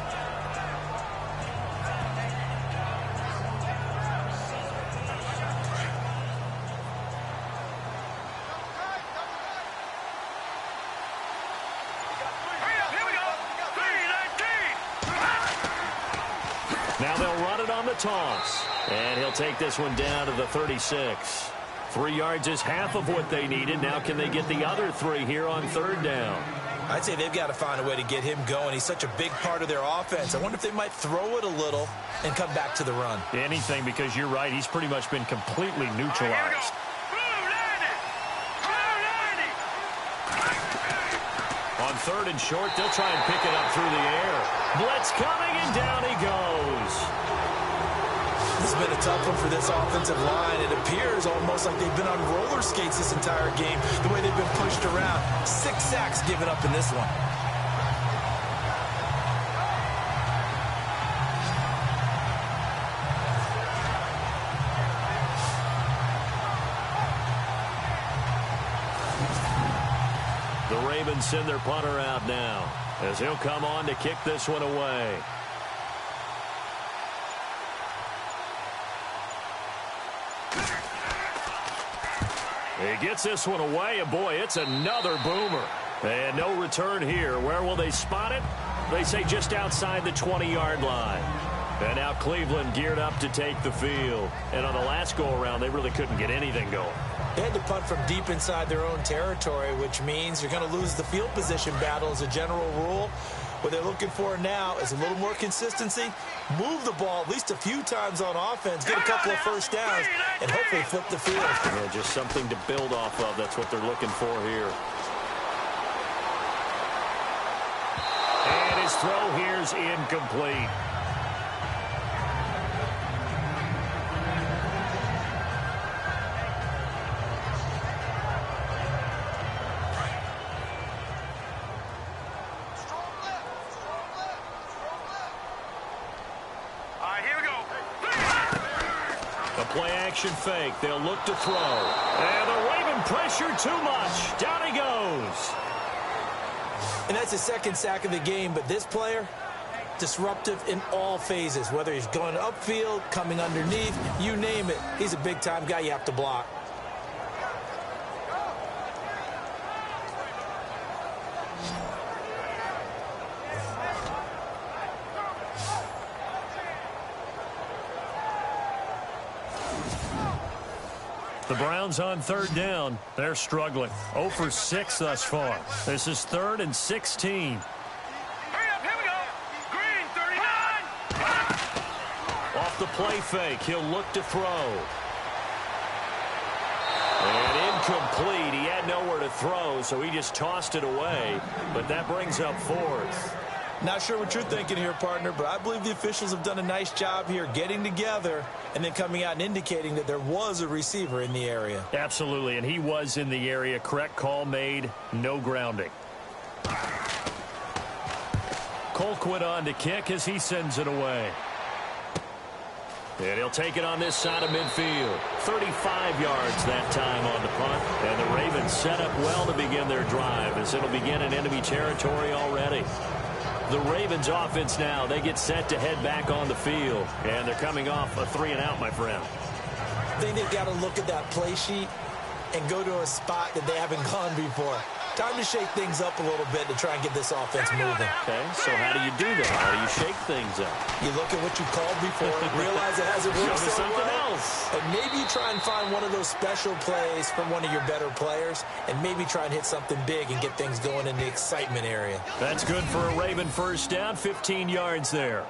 Now they'll run it on the toss. And he'll take this one down to the 36. 3 yards is half of what they needed. Now can they get the other 3 here on 3rd down? I'd say they've got to find a way to get him going. He's such a big part of their offense. I wonder if they might throw it a little and come back to the run. Anything, because you're right. He's pretty much been completely neutralized. On 3rd and short, they'll try and pick it up through the air. Blitz coming, and down he goes. This has been a tough one for this offensive line. It appears almost like they've been on roller skates this entire game, the way they've been pushed around. 6 sacks given up in this one. The Ravens send their punter out now as he'll come on to kick this one away. He gets this one away, and boy, it's another boomer. And no return here. Where will they spot it? They say just outside the 20-yard line. And now Cleveland geared up to take the field. And on the last go-around, they really couldn't get anything going. They had to punt from deep inside their own territory, which means you're going to lose the field position battle as a general rule. What they're looking for now is a little more consistency, move the ball at least a few times on offense, get a couple of 1st downs, and hopefully flip the field. Yeah, just something to build off of. That's what they're looking for here. And his throw here's incomplete. play action fake. They'll look to throw. And the Raven pressure too much. Down he goes. And that's his second sack of the game, but this player, disruptive in all phases, whether he's going upfield, coming underneath, you name it. He's a big-time guy you have to block. The Browns on third down. They're struggling. 0 for 6 thus far. This is 3rd and 16. Hurry up, here we go. Green, 39. Off the play fake, he'll look to throw. And incomplete. He had nowhere to throw, so he just tossed it away. But that brings up 4th. Not sure what you're thinking here, partner, but I believe the officials have done a nice job here getting together and then coming out and indicating that there was a receiver in the area. Absolutely, and he was in the area. Correct call made. No grounding. Colquitt on to kick as he sends it away. And he'll take it on this side of midfield. 35 yards that time on the punt. And the Ravens set up well to begin their drive as it'll begin in enemy territory already. The Ravens offense now, they get set to head back on the field. And they're coming off a 3-and-out, my friend. I think they've got to look at that play sheet and go to a spot that they haven't gone before. Time to shake things up a little bit to try and get this offense moving. Okay, so how do you do that? How do you shake things up? You look at what you called before and realize it hasn't worked so something well. else. And maybe you try and find one of those special plays from one of your better players and maybe try and hit something big and get things going in the excitement area. That's good for a Raven first down, 15 yards there.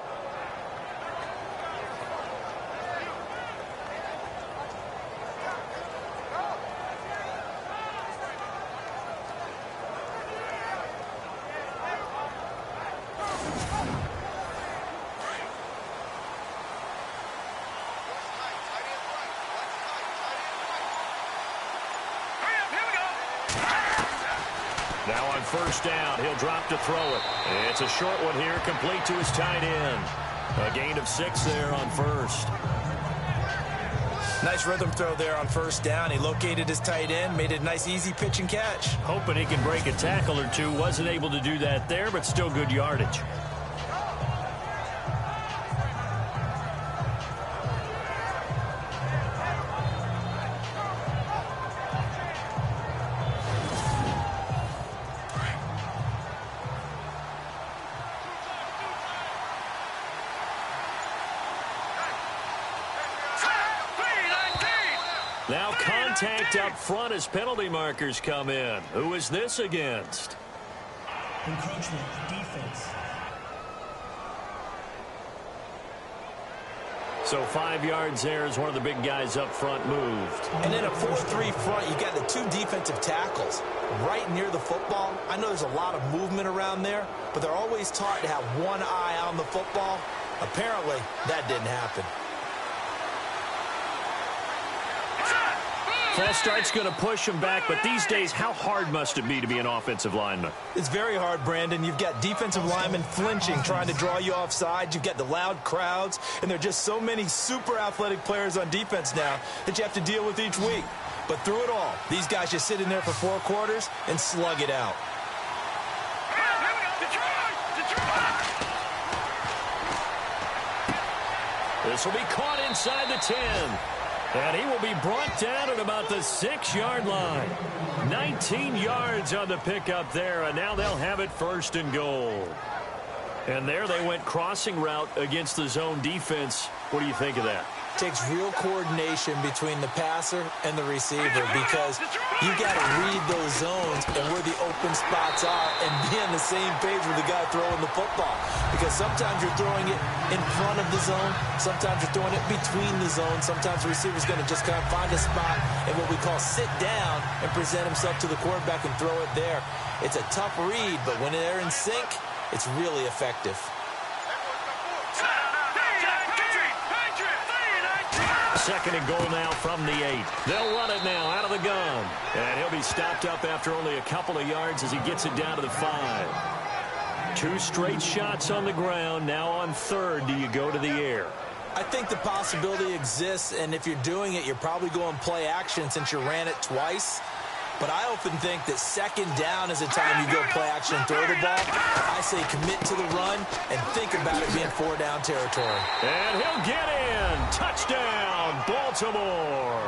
Now on first down, he'll drop to throw it. It's a short one here, complete to his tight end. A gain of 6 there on first. Nice rhythm throw there on first down. He located his tight end, made it a nice easy pitch and catch. Hoping he can break a tackle or two. Wasn't able to do that there, but still good yardage. Now contact up front as penalty markers come in. Who is this against? Encroachment, defense. So 5 yards there as one of the big guys up front moved. And in a 4-3 front, you got the 2 defensive tackles right near the football. I know there's a lot of movement around there, but they're always taught to have one eye on the football. Apparently, that didn't happen. False start's going to push him back, but these days, how hard must it be to be an offensive lineman? It's very hard, Brandon. You've got defensive linemen flinching, trying to draw you offside. You've got the loud crowds, and there are just so many super athletic players on defense now that you have to deal with each week. But through it all, these guys just sit in there for 4 quarters and slug it out. This will be caught inside the 10. And he will be brought down at about the 6-yard line. 19 yards on the pickup there, and now they'll have it 1st and goal. And there they went crossing route against the zone defense. What do you think of that? Takes real coordination between the passer and the receiver because you got to read those zones and where the open spots are and be on the same page with the guy throwing the football. Because sometimes you're throwing it in front of the zone, sometimes you're throwing it between the zones, sometimes the receiver's going to just kind of find a spot and what we call sit down and present himself to the quarterback and throw it there. It's a tough read, but when they're in sync, it's really effective. 2nd and goal now from the 8. They'll run it now out of the gun. And he'll be stopped up after only a couple of yards as he gets it down to the 5. 2 straight shots on the ground. Now on 3rd, do you go to the air? I think the possibility exists, and if you're doing it, you're probably going play action since you ran it twice. But I often think that second down is a time you go play action and throw the ball. I say commit to the run and think about it being 4-down territory. And he'll get in. Touchdown, Baltimore.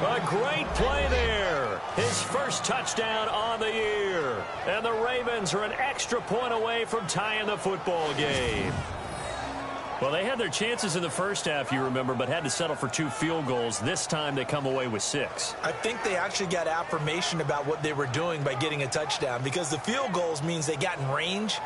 A great play there. His first touchdown on the year. And the Ravens are an extra point away from tying the football game. Well, they had their chances in the first half, you remember, but had to settle for 2 field goals. This time they come away with 6. I think they actually got affirmation about what they were doing by getting a touchdown, because the field goals means they got in range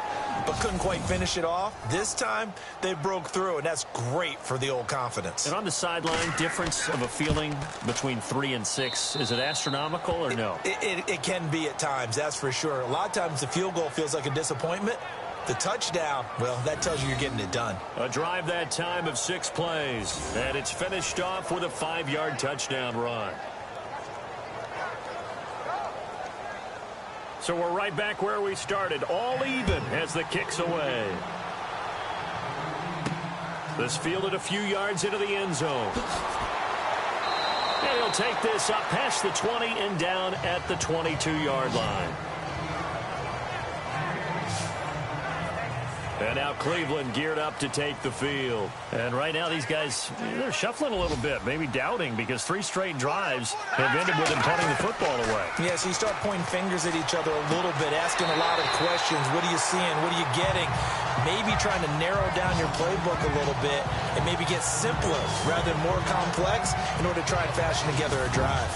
but couldn't quite finish it off. This time they broke through, and that's great for the old confidence. And on the sideline, difference of a feeling between 3 and 6, is it astronomical or no? It can be at times, that's for sure. A lot of times the field goal feels like a disappointment. The touchdown, well, that tells you you're getting it done. A drive that time of 6 plays, and it's finished off with a 5-yard touchdown run. So we're right back where we started, all even as the kick's away. This fielded a few yards into the end zone. And he'll take this up past the 20 and down at the 22-yard line. And now Cleveland geared up to take the field. And right now these guys, they're shuffling a little bit, maybe doubting, because 3 straight drives have ended with them punting the football away. Yeah, so you start pointing fingers at each other a little bit, asking a lot of questions. What are you seeing? What are you getting? Maybe trying to narrow down your playbook a little bit and maybe get simpler rather than more complex in order to try and fashion together a drive.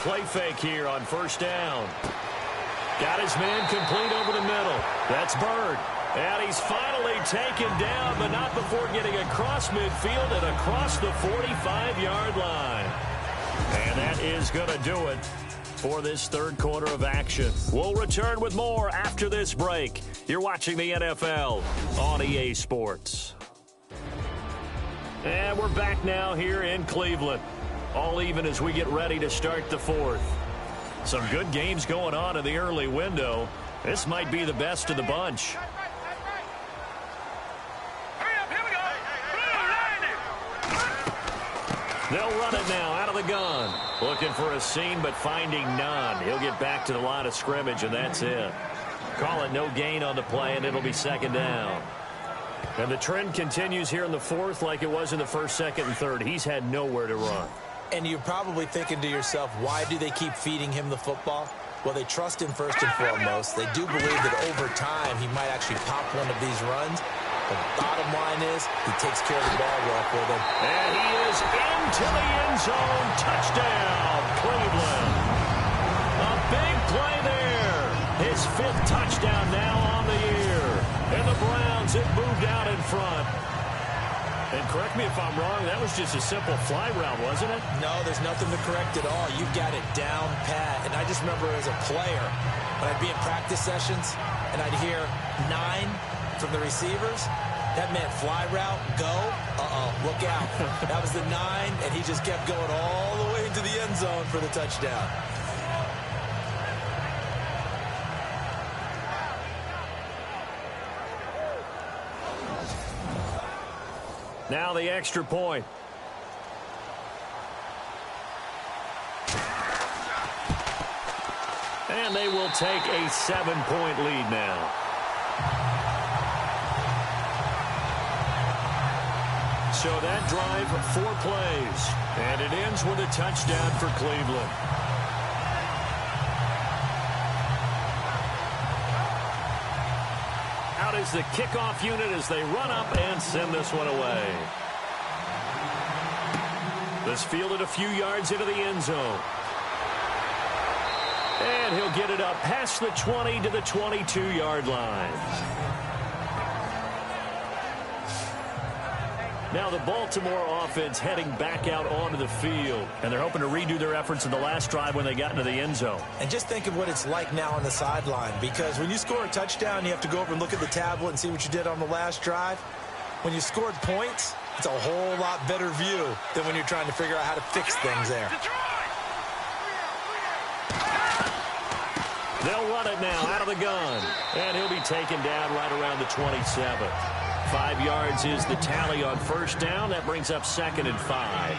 Play fake here on first down. Got his man complete over the middle. That's Bird. And he's finally taken down, but not before getting across midfield and across the 45-yard line. And that is going to do it for this third quarter of action. We'll return with more after this break. You're watching the NFL on EA Sports. And we're back now here in Cleveland. All even as we get ready to start the fourth. Some good games going on in the early window. This might be the best of the bunch. They'll run it now out of the gun. Looking for a seam, but finding none. He'll get back to the line of scrimmage, and that's it. Call it no gain on the play, and it'll be second down. And the trend continues here in the fourth like it was in the first, second, and third. He's had nowhere to run. And you're probably thinking to yourself, why do they keep feeding him the football? Well, they trust him first and foremost. They do believe that over time he might actually pop one of these runs. But the bottom line is he takes care of the ball well for them. And he is into the end zone. Touchdown, Cleveland. A big play there. His 5th touchdown now on the year. And the Browns have moved out in front. And correct me if I'm wrong, that was just a simple fly route, wasn't it? No, there's nothing to correct at all. You've got it down pat. And I just remember as a player, when I'd be in practice sessions and I'd hear 9 from the receivers, that meant fly route, go, look out. That was the 9, and he just kept going all the way into the end zone for the touchdown. Now the extra point. And they will take a 7-point lead now. So that drive, 4 plays. And it ends with a touchdown for Cleveland. Out is the kickoff unit as they run up and send this one away. This fielded a few yards into the end zone. And he'll get it up past the 20 to the 22-yard line. Now the Baltimore offense heading back out onto the field. And they're hoping to redo their efforts in the last drive when they got into the end zone. And just think of what it's like now on the sideline. Because when you score a touchdown, you have to go over and look at the tablet and see what you did on the last drive. When you scored points, it's a whole lot better view than when you're trying to figure out how to fix things there. They'll run it now out of the gun. And he'll be taken down right around the 27. 5 yards is the tally on first down. That brings up 2nd and 5.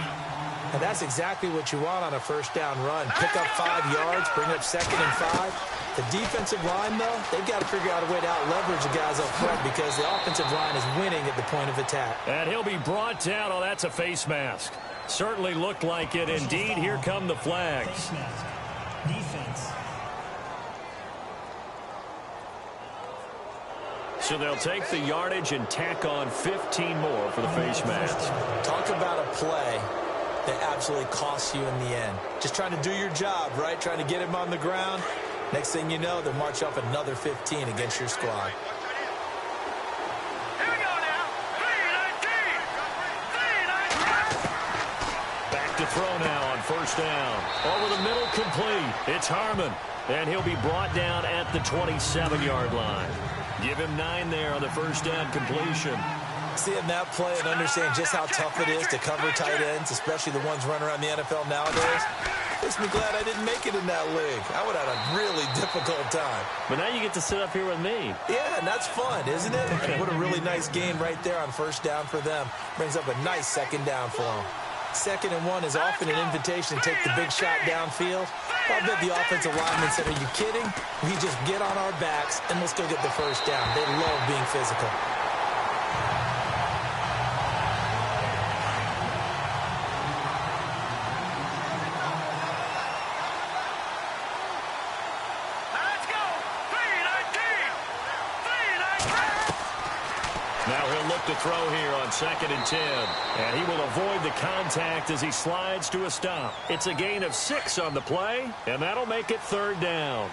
And that's exactly what you want on a first down run. Pick up 5 yards, bring up 2nd and 5. The defensive line, though, they've got to figure out a way to out-leverage the guys up front because the offensive line is winning at the point of attack. And he'll be brought down. Oh, that's a face mask. Certainly looked like it. Indeed, here come the flags. Face mask. Defense. So they'll take the yardage and tack on 15 more for the face mask. Talk about a play that absolutely costs you in the end. Just trying to do your job, right? Trying to get him on the ground. Next thing you know, they'll march off another 15 against your squad. Here we go now. 3-19. 3-19. Back to throw now on first down. Over the middle, complete. It's Harmon. And he'll be brought down at the 27-yard line. Give him 9 there on the first down completion. Seeing that play and understand just how tough it is to cover tight ends, especially the ones running around the NFL nowadays, makes me glad I didn't make it in that league. I would have had a really difficult time. But now you get to sit up here with me. Yeah, and that's fun, isn't it? And what a really nice game right there on first down for them. Brings up a nice second down for them. 2nd and 1 is often an invitation to take the big shot downfield. I bet the offensive lineman said, are you kidding? We just get on our backs and let's go get the first down. They love being physical. Let's go. 3-19. 3-19. Now he'll look to throw here on 2nd and 10. And he will avoid the contact as he slides to a stop. It's a gain of 6 on the play, and that'll make it 3rd down.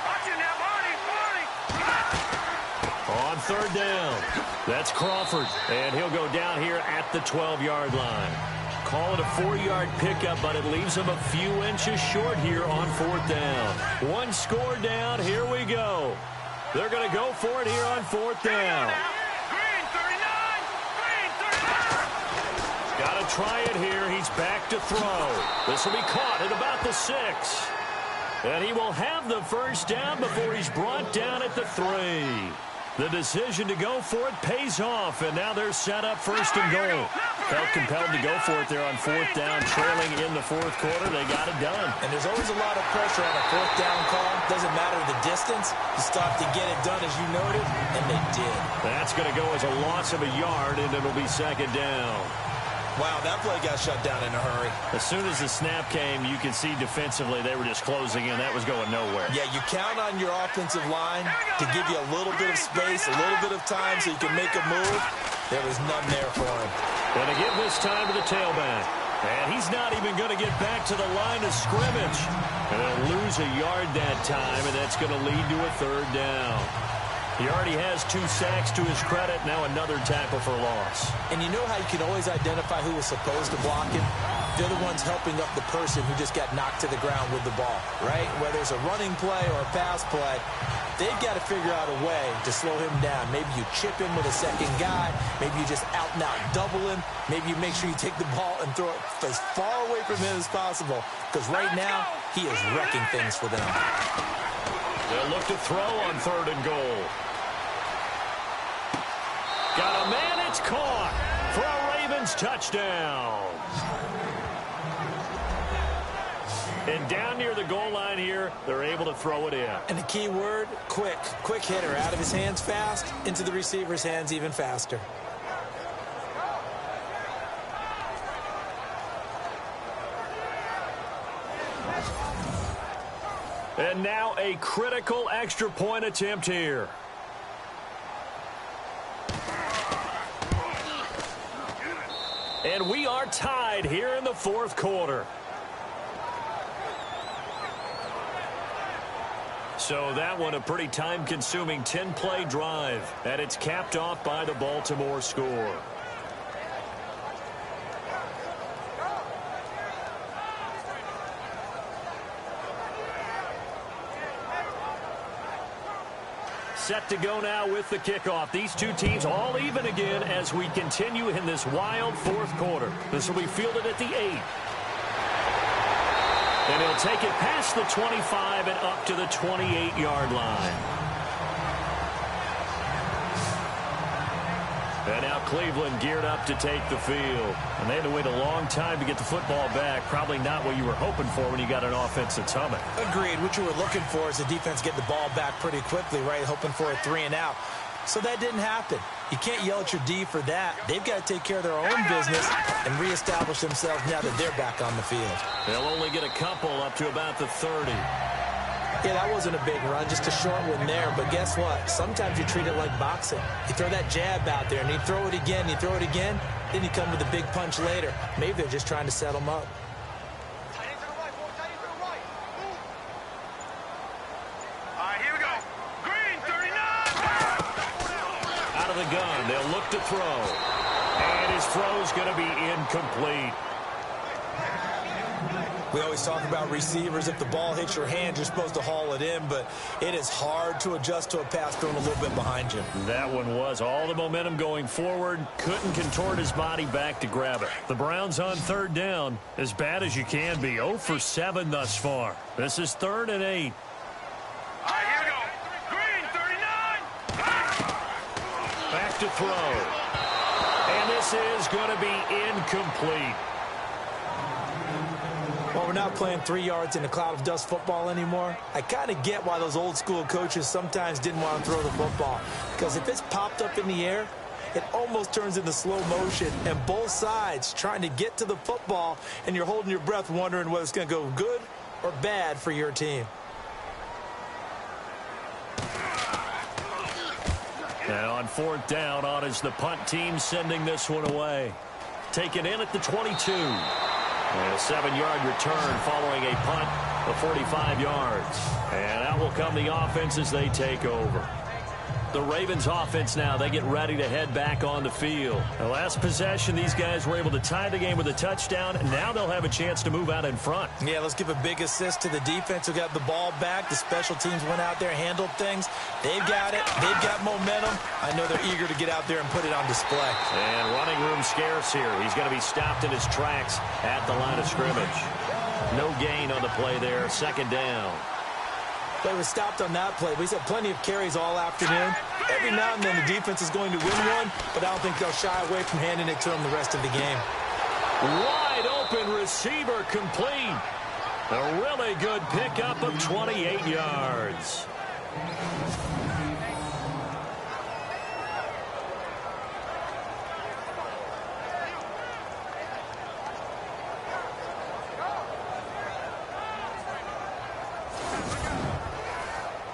Watching that Barney. On 3rd down, that's Crawford. And he'll go down here at the 12-yard line. Call it a 4-yard pickup, but it leaves him a few inches short here on 4th down. 1 score down. Here we go. They're going to go for it here on 4th down. Green 39. Green 39. Got to try it here. He's back to throw. This will be caught at about the 6. And he will have the first down before he's brought down at the 3. The decision to go for it pays off, and now they're set up 1st and goal. Felt compelled to go for it there on 4th down, trailing in the 4th quarter. They got it done. And there's always a lot of pressure on a 4th down call. Doesn't matter the distance. You stop to get it done as you noted, and they did. That's going to go as a loss of a yard, and it'll be 2nd down. Wow, that play got shut down in a hurry. As soon as the snap came, you can see defensively they were just closing in. That was going nowhere. Yeah, you count on your offensive line to give you a little bit of space, a little bit of time so you can make a move. There was none there for him. Going to give this time to the tailback. And he's not even going to get back to the line of scrimmage. And they'll lose a yard that time, and that's going to lead to a 3rd down. He already has 2 sacks to his credit. Now another tackle for loss. And you know how you can always identify who was supposed to block him? They're the ones helping up the person who just got knocked to the ground with the ball, right? Whether it's a running play or a pass play, they've got to figure out a way to slow him down. Maybe you chip him with a second guy. Maybe you just out and out double him. Maybe you make sure you take the ball and throw it as far away from him as possible. Because right now, he is wrecking things for them. They'll look to throw on 3rd and goal. Got a man, it's caught for a Ravens touchdown. And down near the goal line here, they're able to throw it in. And the key word, quick. Quick hitter. Out of his hands fast, into the receiver's hands even faster. And now a critical extra point attempt here. And we are tied here in the 4th quarter. So that one a pretty time-consuming 10-play drive, and it's capped off by the Baltimore score. Set to go now with the kickoff. These two teams all even again as we continue in this wild fourth quarter. This will be fielded at the 8. And he'll take it past the 25 and up to the 28-yard line. And now Cleveland geared up to take the field. And they had to wait a long time to get the football back. Probably not what you were hoping for when you got an offense that's humming. Agreed. What you were looking for is the defense get the ball back pretty quickly, right? Hoping for a 3-and-out. So that didn't happen. You can't yell at your D for that. They've got to take care of their own business and reestablish themselves now that they're back on the field. They'll only get a couple up to about the 30. Yeah, that wasn't a big run, just a short one there. But guess what? Sometimes you treat it like boxing. You throw that jab out there, and you throw it again, you throw it again, then you come with a big punch later. Maybe they're just trying to set them up. All right, here we go. Green, 39. Out of the gun, they'll look to throw. And his throw's going to be incomplete. We always talk about receivers. If the ball hits your hand, you're supposed to haul it in, but it is hard to adjust to a pass thrown a little bit behind you. That one was all the momentum going forward. Couldn't contort his body back to grab it. The Browns on third down, as bad as you can be. 0 for 7 thus far. This is 3rd and 8. All right, here we go. Green, 39. Back to throw. And this is going to be incomplete. Well, we're not playing 3 yards in a cloud of dust football anymore. I kind of get why those old school coaches sometimes didn't want to throw the football. Because if it's popped up in the air, it almost turns into slow motion. And both sides trying to get to the football, and you're holding your breath wondering whether it's going to go good or bad for your team. And on 4th down, on is the punt team sending this one away. Taken in at the 22. And a 7-yard return following a punt of 45 yards. And out will come the offense as they take over. The Ravens offense now, they get ready to head back on the field. The last possession, these guys were able to tie the game with a touchdown, and now they'll have a chance to move out in front. Yeah, let's give a big assist to the defense who got the ball back. The special teams went out there, handled things. They've got it. They've got momentum. I know they're eager to get out there and put it on display. And running room scarce here. He's going to be stopped in his tracks at the line of scrimmage. No gain on the play there. 2nd down. They were stopped on that play. He's had plenty of carries all afternoon. Every now and then the defense is going to win one, but I don't think they'll shy away from handing it to him the rest of the game. Wide open receiver complete. A really good pickup of 28 yards.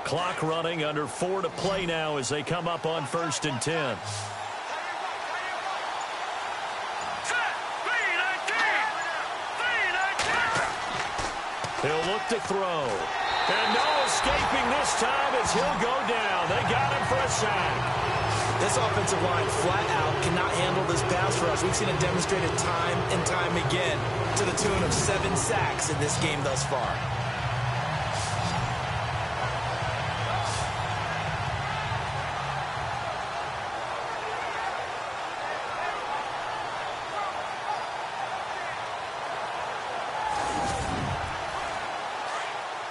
Clock running, under 4 to play now as they come up on 1st and 10. He'll look to throw. And no escaping this time as he'll go down. They got him for a sack. This offensive line flat out cannot handle this pass rush. We've seen it demonstrated time and time again to the tune of 7 sacks in this game thus far.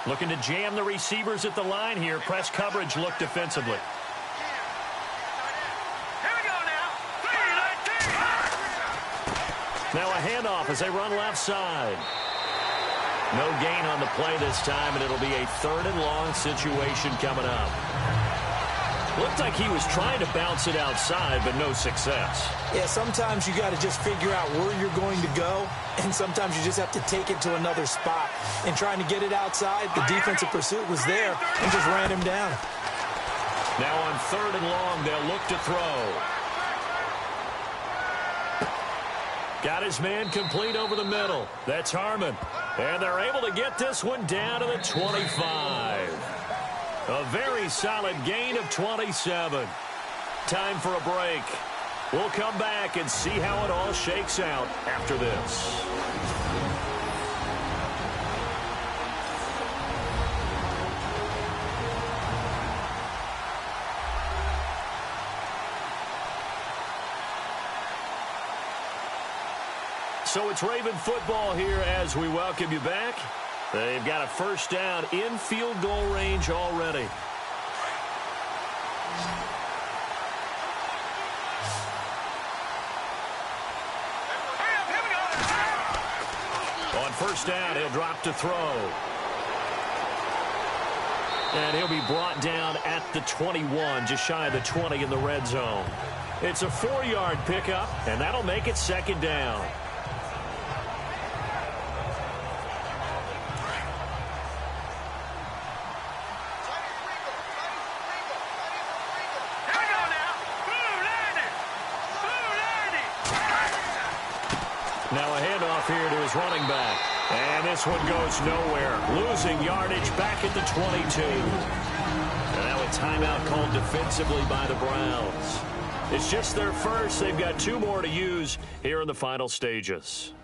Looking to jam the receivers at the line here. Press coverage look defensively. Here we go now. Now a handoff as they run left side. No gain on the play this time, and it'll be a 3rd and long situation coming up. Looked like he was trying to bounce it outside, but no success. Yeah, sometimes you got to just figure out where you're going to go, and sometimes you just have to take it to another spot. And trying to get it outside, the defensive pursuit was there and just ran him down. Now on 3rd and long, they'll look to throw. Got his man complete over the middle. That's Harmon. And they're able to get this one down to the 25. A very solid gain of 27. Time for a break. We'll come back and see how it all shakes out after this. So it's Raven football here as we welcome you back. They've got a first down in field goal range already. On first down, he'll drop to throw. And he'll be brought down at the 21, just shy of the 20 in the red zone. It's a 4-yard pickup, and that'll make it second down. Now a handoff here to his running back. And this one goes nowhere. Losing yardage back at the 22. And now a timeout called defensively by the Browns. It's just their first. They've got 2 more to use here in the final stages.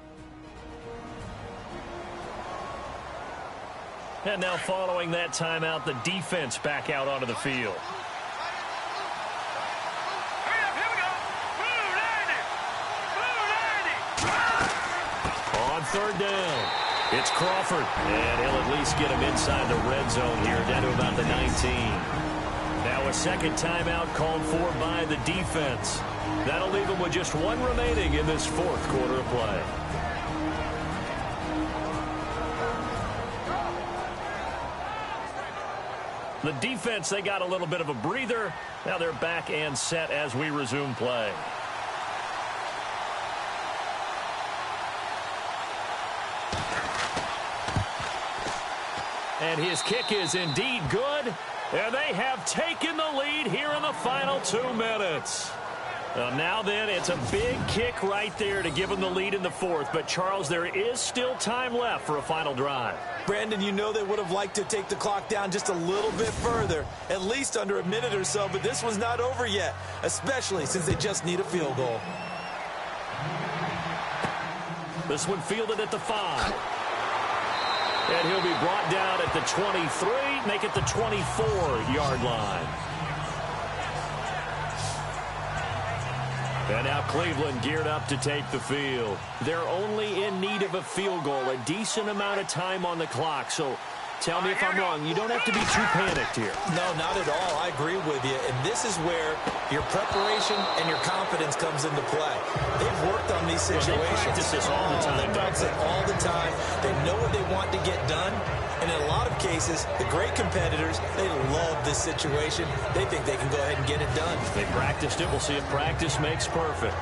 And now following that timeout, the defense back out onto the field. On third down, it's Crawford. And he'll at least get him inside the red zone here, down to about the 19. Now a second timeout called for by the defense. That'll leave him with just 1 remaining in this 4th quarter of play. The defense, they got a little bit of a breather. Now they're back and set as we resume play. And his kick is indeed good. And they have taken the lead here in the final 2 minutes. Now then, it's a big kick right there to give them the lead in the 4th. But, Charles, there is still time left for a final drive. Brandon, you know they would have liked to take the clock down just a little bit further, at least under a minute or so. But this one's not over yet, especially since they just need a field goal. This one fielded at the 5. And he'll be brought down at the 23, make it the 24-yard line. And now Cleveland geared up to take the field. They're only in need of a field goal, a decent amount of time on the clock. So tell me if I'm wrong. You don't have to be too panicked here. No, not at all. I agree with you. And this is where your preparation and your confidence comes into play. They've worked on these situations. Well, they practice this all the time. They practice it all the time. They know what they want to get done. And in a lot of cases, the great competitors, they love this situation. They think they can go ahead and get it done. They practiced it. We'll see if practice makes perfect.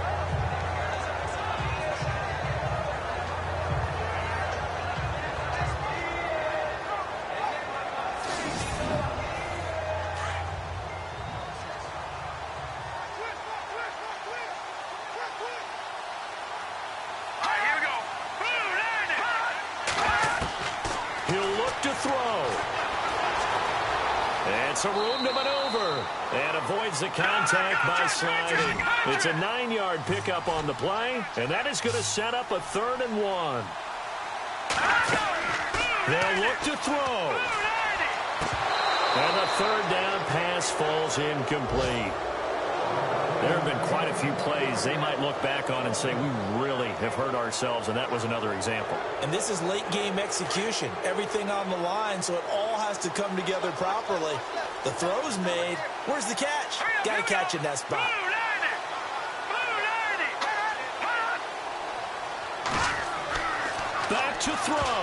Some room to maneuver and avoids the contact by sliding. It's a 9-yard pickup on the play, and that is going to set up a 3rd and 1. They'll look to throw. And the 3rd down pass falls incomplete. There have been quite a few plays they might look back on and say, we really have hurt ourselves, and that was another example. And this is late-game execution. Everything on the line, so it all has to come together properly. The throw's made. Where's the catch? Got to catch in that spot. Back to throw.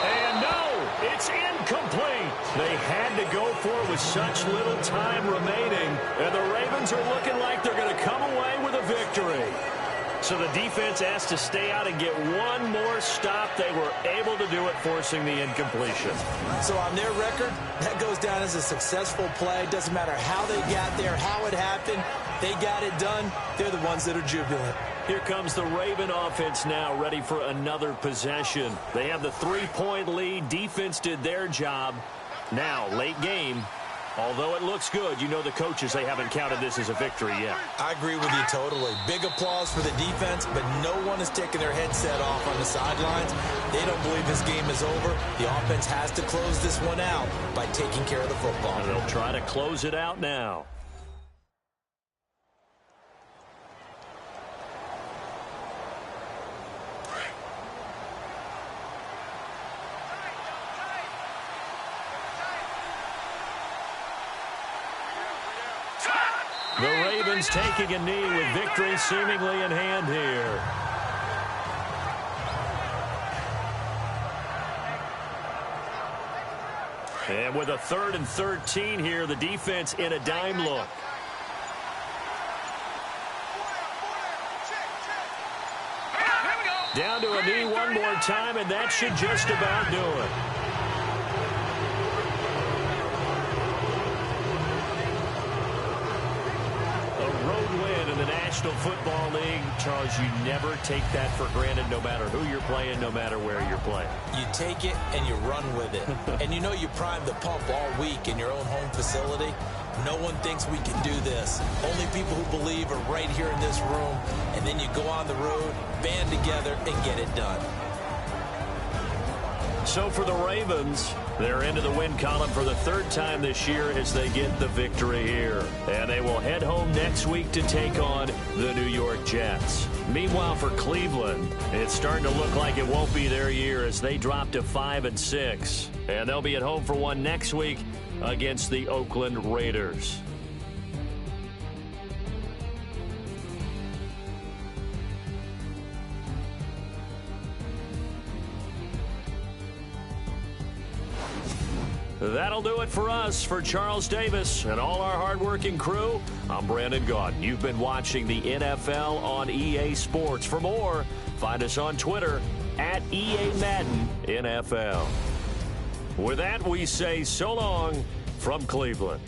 And no, it's incomplete. They had to go for it with such little time remaining. And the Ravens are looking like they're going to come away with a victory. So the defense asked to stay out and get one more stop. They were able to do it, forcing the incompletion. So on their record, that goes down as a successful play. Doesn't matter how they got there, how it happened. They got it done. They're the ones that are jubilant. Here comes the Raven offense now, ready for another possession. They have the 3-point lead. Defense did their job. Now, late game, Although it looks good, you know the coaches, they haven't counted this as a victory yet. I agree with you totally. Big applause for the defense, but no one is taking their headset off on the sidelines. They don't believe this game is over. The offense has to close this one out by taking care of the football. And they'll try to close it out now. The Ravens taking a knee with victory seemingly in hand here. And with a 3rd and 13 here, the defense in a dime look. Down to a knee one more time, and that should just about do it. National Football League, Charles, you never take that for granted no matter who you're playing, no matter where you're playing. You take it and you run with it. And you know you primed the pump all week in your own home facility. No one thinks we can do this. Only people who believe are right here in this room. And then you go on the road, band together, and get it done. So for the Ravens, they're into the win column for the 3rd time this year as they get the victory here. And they will head home next week to take on the New York Jets. Meanwhile, for Cleveland, it's starting to look like it won't be their year as they drop to 5-6. And they'll be at home for one next week against the Oakland Raiders. That'll do it for us. For Charles Davis and all our hardworking crew, I'm Brandon Gaudin. You've been watching the NFL on EA Sports. For more, find us on Twitter at EA Madden NFL. With that, we say so long from Cleveland.